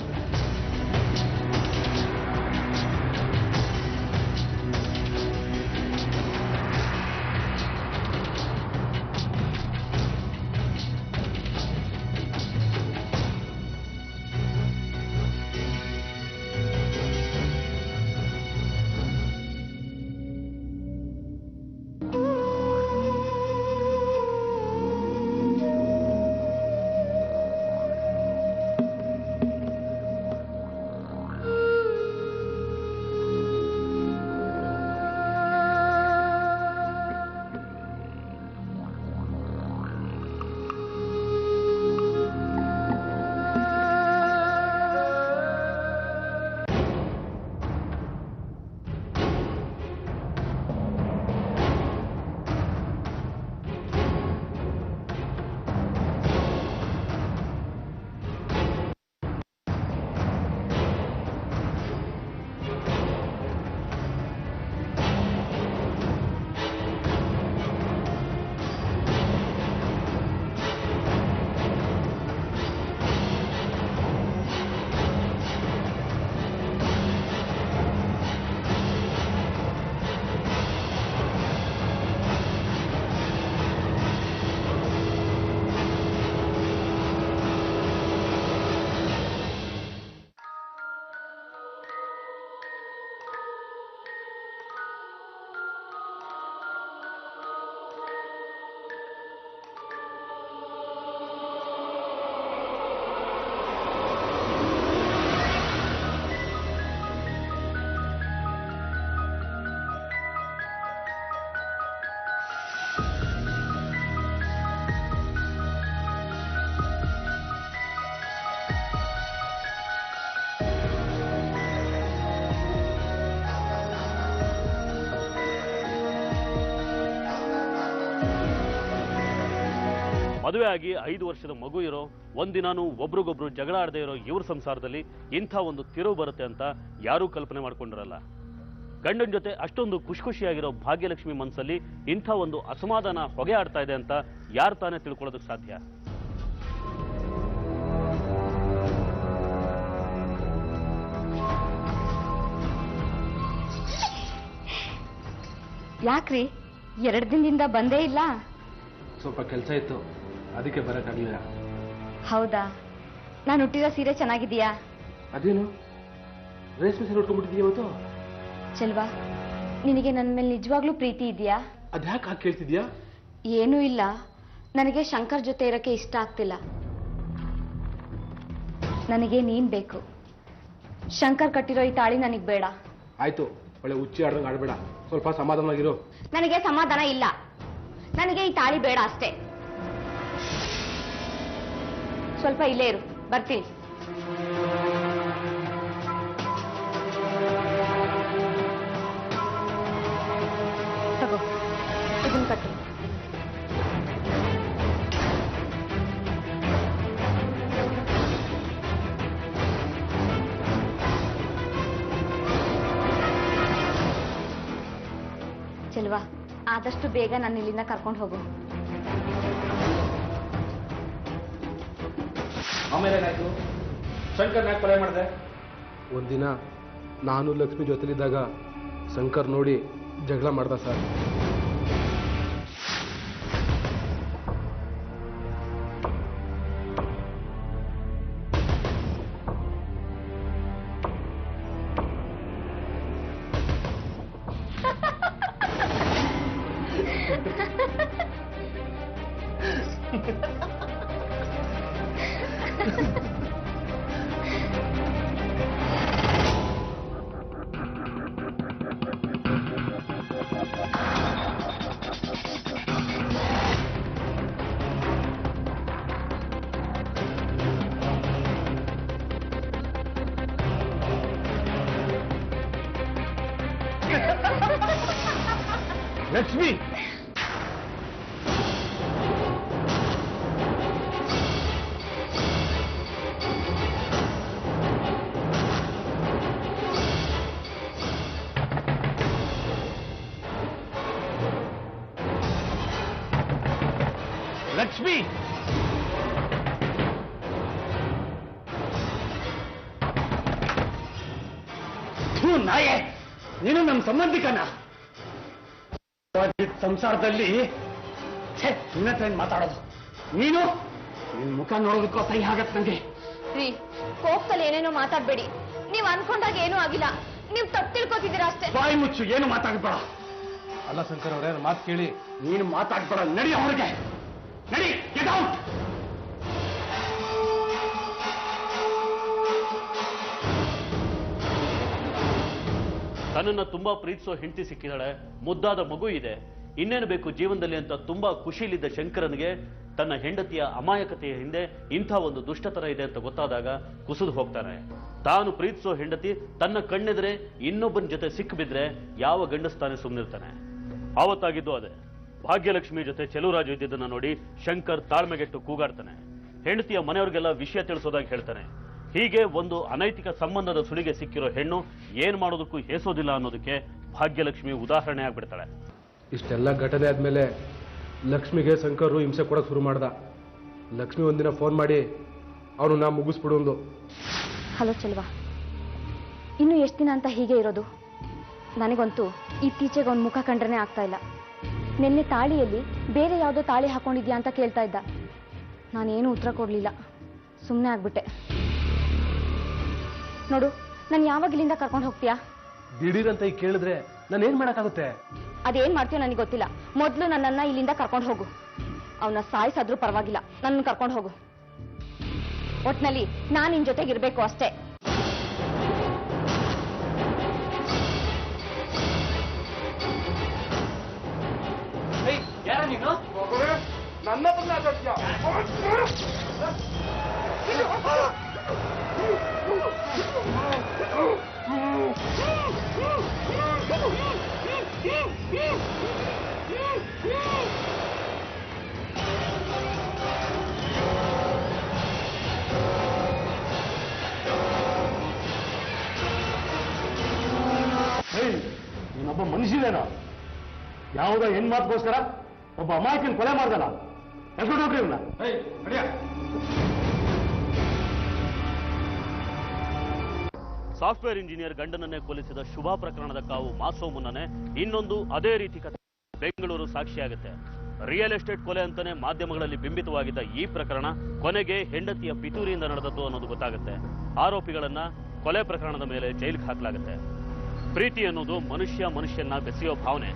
ಮದುವೆ ಆಗಿ 5 ವರ್ಷದ ಮಗು ಇರೋ ಒಂದಿನಾನು ಒಬ್ರಿಗೊಬ್ರು ಜಗಳ ಆಡದೇ ಇರೋ ಇವ್ರ ಸಂಸಾರದಲ್ಲಿ ಇಂಥ ಒಂದು ತಿರುವು ಬರುತ್ತೆ ಅಂತ ಯಾರೂ ಕಲ್ಪನೆ ಮಾಡ್ಕೊಂಡಿರಲ್ಲ. ಗಂಡನ ಜೊತೆ ಅಷ್ಟೊಂದು ಖುಷಿಯಾಗಿರೋ ಭಾಗ್ಯಲಕ್ಷ್ಮಿ ಮನಸ್ಸಲ್ಲಿ ಇಂಥ ಒಂದು ಅಸಮಾಧಾನ ಹೊಗೆ ಆಡ್ತಾ ಇದೆ ಅಂತ ಯಾರು ತಾನೇ ತಿಳ್ಕೊಳ್ಳೋದಕ್ಕೆ ಸಾಧ್ಯ? ಯಾಕ್ರಿ 2 ದಿನದಿಂದ ಬಂದೇ ಇಲ್ಲ? ಸ್ವಲ್ಪ ಕೆಲಸ ಇತ್ತು, ಅದಕ್ಕೆ ಬರೋಕ್ಕಾಗಲಿಲ್ಲ. ಹೌದಾ? ನಾನು ಹುಟ್ಟಿರೋ ಸೀರೆ ಚೆನ್ನಾಗಿದೆಯಾ? ಅದೇನು ರೇಷ್ಮೆ ಸೀರೆ ಉಟ್ಕೊಂಡ್ಬಿಟ್ಟಿದೀಯ ಇವತ್ತು? ಚೆಲ್ವಾ, ನಿನಗೆ ನನ್ನ ಮೇಲೆ ನಿಜವಾಗ್ಲೂ ಪ್ರೀತಿ ಇದೆಯಾ? ಅದ್ಯಾಕೆ ಹಾಗೆ ಕೇಳ್ತಿದ್ಯಾ? ಏನೂ ಇಲ್ಲ, ನನಗೆ ಶಂಕರ್ ಜೊತೆ ಇರೋಕ್ಕೆ ಇಷ್ಟ ಆಗ್ತಿಲ್ಲ. ನನಗೆ ನೀನ್ ಬೇಕು. ಶಂಕರ್ ಕಟ್ಟಿರೋ ಈ ತಾಳಿ ನನಗೆ ಬೇಡ. ಆಯ್ತು, ಒಳ್ಳೆ ಹುಚ್ಚಿ ಆಡ್ದಂಗೆ ಆಡ್ಬೇಡ, ಸ್ವಲ್ಪ ಸಮಾಧಾನವಾಗಿರು. ನನಗೆ ಸಮಾಧಾನ ಇಲ್ಲ, ನನಗೆ ಈ ತಾಳಿ ಬೇಡ ಅಷ್ಟೇ. ಸ್ವಲ್ಪ ಇಲ್ಲೇ ಇರು, ಬರ್ತೀನಿ. ತಗೋ, ಇದನ್ನ ಕಟ್ಟು. ಚೆಲ್ವಾ, ಆದಷ್ಟು ಬೇಗ ನಾನು ಇಲ್ಲಿಂದ ಕರ್ಕೊಂಡು ಹೋಗು. ಆಮೇಲೆ ಏನಾಯ್ತು? ಶಂಕರ್ ಯಾಕೆ ಕೊಲೆ ಮಾಡಿದೆ? ಒಂದಿನ ನಾನು ಲಕ್ಷ್ಮಿ ಜೊತೆಲಿದ್ದಾಗ ಶಂಕರ್ ನೋಡಿ ಜಗಳ ಮಾಡ್ದ ಸರ್. ಲಕ್ಷ್ಮಿ, ಲಕ್ಷ್ಮಿ, ನಾಯೇ, ನೀನು ನಮ್ಮ ಸಂಬಂಧಿಕನ ಸಂಸಾರದಲ್ಲಿ ಸುಮ್ಮನೆ ಮಾತಾಡೋದು. ನೀನು ನಿನ್ ಮುಖ ನೋಡೋದಕ್ಕೂ ಸಹಿ ಆಗತ್ತೆ ನಂಗೆ. ರೀ, ಕೋಪದಲ್ಲಿ ಏನೇನೋ ಮಾತಾಡ್ಬೇಡಿ. ನೀವ್ ಅನ್ಕೊಂಡಾಗ ಏನೂ ಆಗಿಲ್ಲ, ನೀವ್ ತಪ್ಪು ತಿಳ್ಕೊತಿದ್ದೀರಾ ಅಷ್ಟೇ. ಬಾಯಿ ಮುಚ್ಚು, ಏನು ಮಾತಾಡ್ಬೇಡ. ಅಲ್ಲ ಶಂಕರ್ ಅವರೇ, ಮಾತು ಕೇಳಿ. ನೀನು ಮಾತಾಡ್ಬೇಡ, ನಡಿ ಅವ್ರಿಗೆ, ನಡಿ, ಗೆಟ್ ಔಟ್. ತನ್ನನ್ನ ತುಂಬಾ ಪ್ರೀತಿಸೋ ಹೆಂಡತಿ ಸಿಕ್ಕಿದಾಳೆ, ಮುದ್ದಾದ ಮಗು ಇದೆ, ಇನ್ನೇನು ಬೇಕು ಜೀವನದಲ್ಲಿ ಅಂತ ತುಂಬಾ ಖುಷಿಯಲ್ಲಿದ್ದ ಶಂಕರನ್ಗೆ ತನ್ನ ಹೆಂಡತಿಯ ಅಮಾಯಕತೆಯ ಹಿಂದೆ ಇಂಥ ಒಂದು ದುಷ್ಟತರ ಇದೆ ಅಂತ ಗೊತ್ತಾದಾಗ ಕುಸಿದು ಹೋಗ್ತಾನೆ. ತಾನು ಪ್ರೀತಿಸೋ ಹೆಂಡತಿ ತನ್ನ ಕಣ್ಣೆದ್ರೆ ಇನ್ನೊಬ್ಬನ ಜೊತೆ ಸಿಕ್ಕಿಬಿದ್ರೆ ಯಾವ ಗಂಡಸ್ತಾನೆ ಸುಮ್ಮನಿರ್ತಾನೆ? ಆವತ್ತಾಗಿದ್ದು ಅದೇ. ಭಾಗ್ಯಲಕ್ಷ್ಮಿ ಜೊತೆ ಚೆಲುವರಾಜು ಇದ್ದಿದ್ದನ್ನ ನೋಡಿ ಶಂಕರ್ ತಾಳ್ಮೆಗೆಟ್ಟು ಕೂಗಾಡ್ತಾನೆ. ಹೆಂಡತಿಯ ಮನೆಯವ್ರಿಗೆಲ್ಲ ವಿಷಯ ತಿಳಿಸೋದಾಗಿ ಹೇಳ್ತಾನೆ. ಹೀಗೆ ಒಂದು ಅನೈತಿಕ ಸಂಬಂಧದ ಸುಳಿಗೆ ಸಿಕ್ಕಿರೋ ಹೆಣ್ಣು ಏನ್ ಮಾಡೋದಕ್ಕೂ ಹೇಸೋದಿಲ್ಲ ಅನ್ನೋದಕ್ಕೆ ಭಾಗ್ಯಲಕ್ಷ್ಮಿ ಉದಾಹರಣೆ ಆಗ್ಬಿಡ್ತಾಳೆ. ಇಷ್ಟೆಲ್ಲ ಘಟನೆ ಆದ್ಮೇಲೆ ಲಕ್ಷ್ಮಿಗೆ ಶಂಕರ್ ಹಿಂಸೆ ಕೊಡಕ್ ಶುರು ಮಾಡ್ದ. ಲಕ್ಷ್ಮಿ ಒಂದಿನ ಫೋನ್ ಮಾಡಿ ಅವನು ನಾ ಮುಗಿಸ್ಬಿಡು. ಹಲೋ ಚೆಲ್ವಾ, ಇನ್ನು ಎಷ್ಟು ದಿನ ಅಂತ ಹೀಗೆ ಇರೋದು? ನನಗಂತೂ ಇತ್ತೀಚೆಗೆ ಅವನ ಮುಖ ಕಂಡ್ರೆ ಆಗ್ತಾ ಇಲ್ಲ. ನಿನ್ನೆ ತಾಳಿಯಲ್ಲಿ ಬೇರೆ ಯಾವುದೋ ತಾಳಿ ಹಾಕೊಂಡಿದ್ಯಾ ಅಂತ ಕೇಳ್ತಾ ಇದ್ದ. ನಾನೇನು ಉತ್ತರ ಕೊಡ್ಲಿಲ್ಲ, ಸುಮ್ಮನೆ ಆಗ್ಬಿಟ್ಟೆ. ನೋಡು, ನಾನು ಯಾವಾಗ ಇಲ್ಲಿಂದ ಕರ್ಕೊಂಡು ಹೋಗ್ತೀಯಾ? ದಿಢೀರಂತ ಈಗ ಕೇಳಿದ್ರೆ ನಾನು ಏನ್ ಮಾಡಕ್ಕಾಗುತ್ತೆ? ಅದೇನ್ ಮಾಡ್ತೀಯೋ ನನಗೆ ಗೊತ್ತಿಲ್ಲ. ಮೊದಲು ನನ್ನನ್ನ ಇಲ್ಲಿಂದ ಕರ್ಕೊಂಡು ಹೋಗು. ಅವನ ಸಾಯಿಸಾದ್ರೂ ಪರವಾಗಿಲ್ಲ, ನನ್ನ ಕರ್ಕೊಂಡು ಹೋಗು. ಒಟ್ನಲ್ಲಿ ನಾನು ನಿನ್ ಜೊತೆಗೆ ಇರ್ಬೇಕು ಅಷ್ಟೇ. ಯಾರ ನೀನು? ನನ್ನ ವಿಷಯವೇನೋ ಯಾವುದೋ ಹೆಣ್ಮಾತ್ಗೋಸ್ಕರ ಒಬ್ಬ ಅಮಾಯಕನ ಕೊಲೆ ಮಾಡ್ದಲ್ಲ ಎಲ್ಕೊಂಡು ಹೋಗ್ರಿ ಇವನ್ನ. ಸಾಫ್ಟ್ವೇರ್ ಇಂಜಿನಿಯರ್ ಗಂಡನನ್ನೇ ಕೊಲಿಸಿದ ಶುಭಾ ಪ್ರಕರಣದ ಕಾವು ಮಾಸೋ ಮುನ್ನನೇ ಇನ್ನೊಂದು ಅದೇ ರೀತಿ ಕಥೆ ಬೆಂಗಳೂರು ಸಾಕ್ಷಿಯಾಗುತ್ತೆ. ರಿಯಲ್ ಎಸ್ಟೇಟ್ ಕೊಲೆ ಅಂತಾನೆ ಮಾಧ್ಯಮಗಳಲ್ಲಿ ಬಿಂಬಿತವಾಗಿದ್ದ ಈ ಪ್ರಕರಣ ಕೊನೆಗೆ ಹೆಂಡತಿಯ ಪಿತೂರಿಯಿಂದ ನಡೆದದ್ದು ಅನ್ನೋದು ಗೊತ್ತಾಗುತ್ತೆ. ಆರೋಪಿಗಳನ್ನ ಕೊಲೆ ಪ್ರಕರಣದ ಮೇಲೆ ಜೈಲಿಗೆ ಹಾಕಲಾಗುತ್ತೆ. ಪ್ರೀತಿ ಅನ್ನೋದು ಮನುಷ್ಯನ್ನ ಬೆಸೆಯೋ ಭಾವನೆ.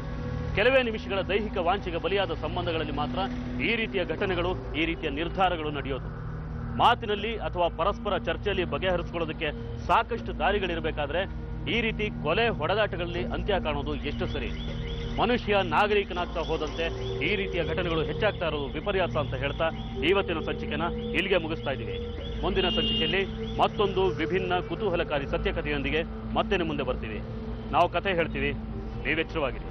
ಕೆಲವೇ ನಿಮಿಷಗಳ ದೈಹಿಕ ವಾಂಛೆಗೆ ಬಲಿಯಾದ ಸಂಬಂಧಗಳಲ್ಲಿ ಮಾತ್ರ ಈ ರೀತಿಯ ಘಟನೆಗಳು, ಈ ರೀತಿಯ ನಿರ್ಧಾರಗಳು ನಡೆಯೋದು. ಮಾತಿನಲ್ಲಿ ಅಥವಾ ಪರಸ್ಪರ ಚರ್ಚೆಯಲ್ಲಿ ಬಗೆಹರಿಸಿಕೊಳ್ಳೋದಕ್ಕೆ ಸಾಕಷ್ಟು ದಾರಿಗಳಿರಬೇಕಾದ್ರೆ ಈ ರೀತಿ ಕೊಲೆ ಹೊಡೆದಾಟಗಳಲ್ಲಿ ಅಂತ್ಯ ಕಾಣೋದು ಎಷ್ಟು ಸರಿ? ಮನುಷ್ಯ ನಾಗರಿಕನಾಗ್ತಾ ಹೋದಂತೆ ಈ ರೀತಿಯ ಘಟನೆಗಳು ಹೆಚ್ಚಾಗ್ತಾ ಇರೋದು ವಿಪರ್ಯಾಸ ಅಂತ ಹೇಳ್ತಾ ಇವತ್ತಿನ ಸಂಚಿಕೆನ ಇಲ್ಲಿಗೆ ಮುಗಿಸ್ತಾ ಇದ್ದೀವಿ. ಮುಂದಿನ ಸಂಚಿಕೆಯಲ್ಲಿ ಮತ್ತೊಂದು ವಿಭಿನ್ನ ಕುತೂಹಲಕಾರಿ ಸತ್ಯಕಥೆಯೊಂದಿಗೆ ಮತ್ತೆ ನಿಮ್ಮ ಮುಂದೆ ಬರ್ತೀವಿ. ನಾವು ಕಥೆ ಹೇಳ್ತೀವಿ, ನೀವೆಚ್ಚರವಾಗಿರಿ.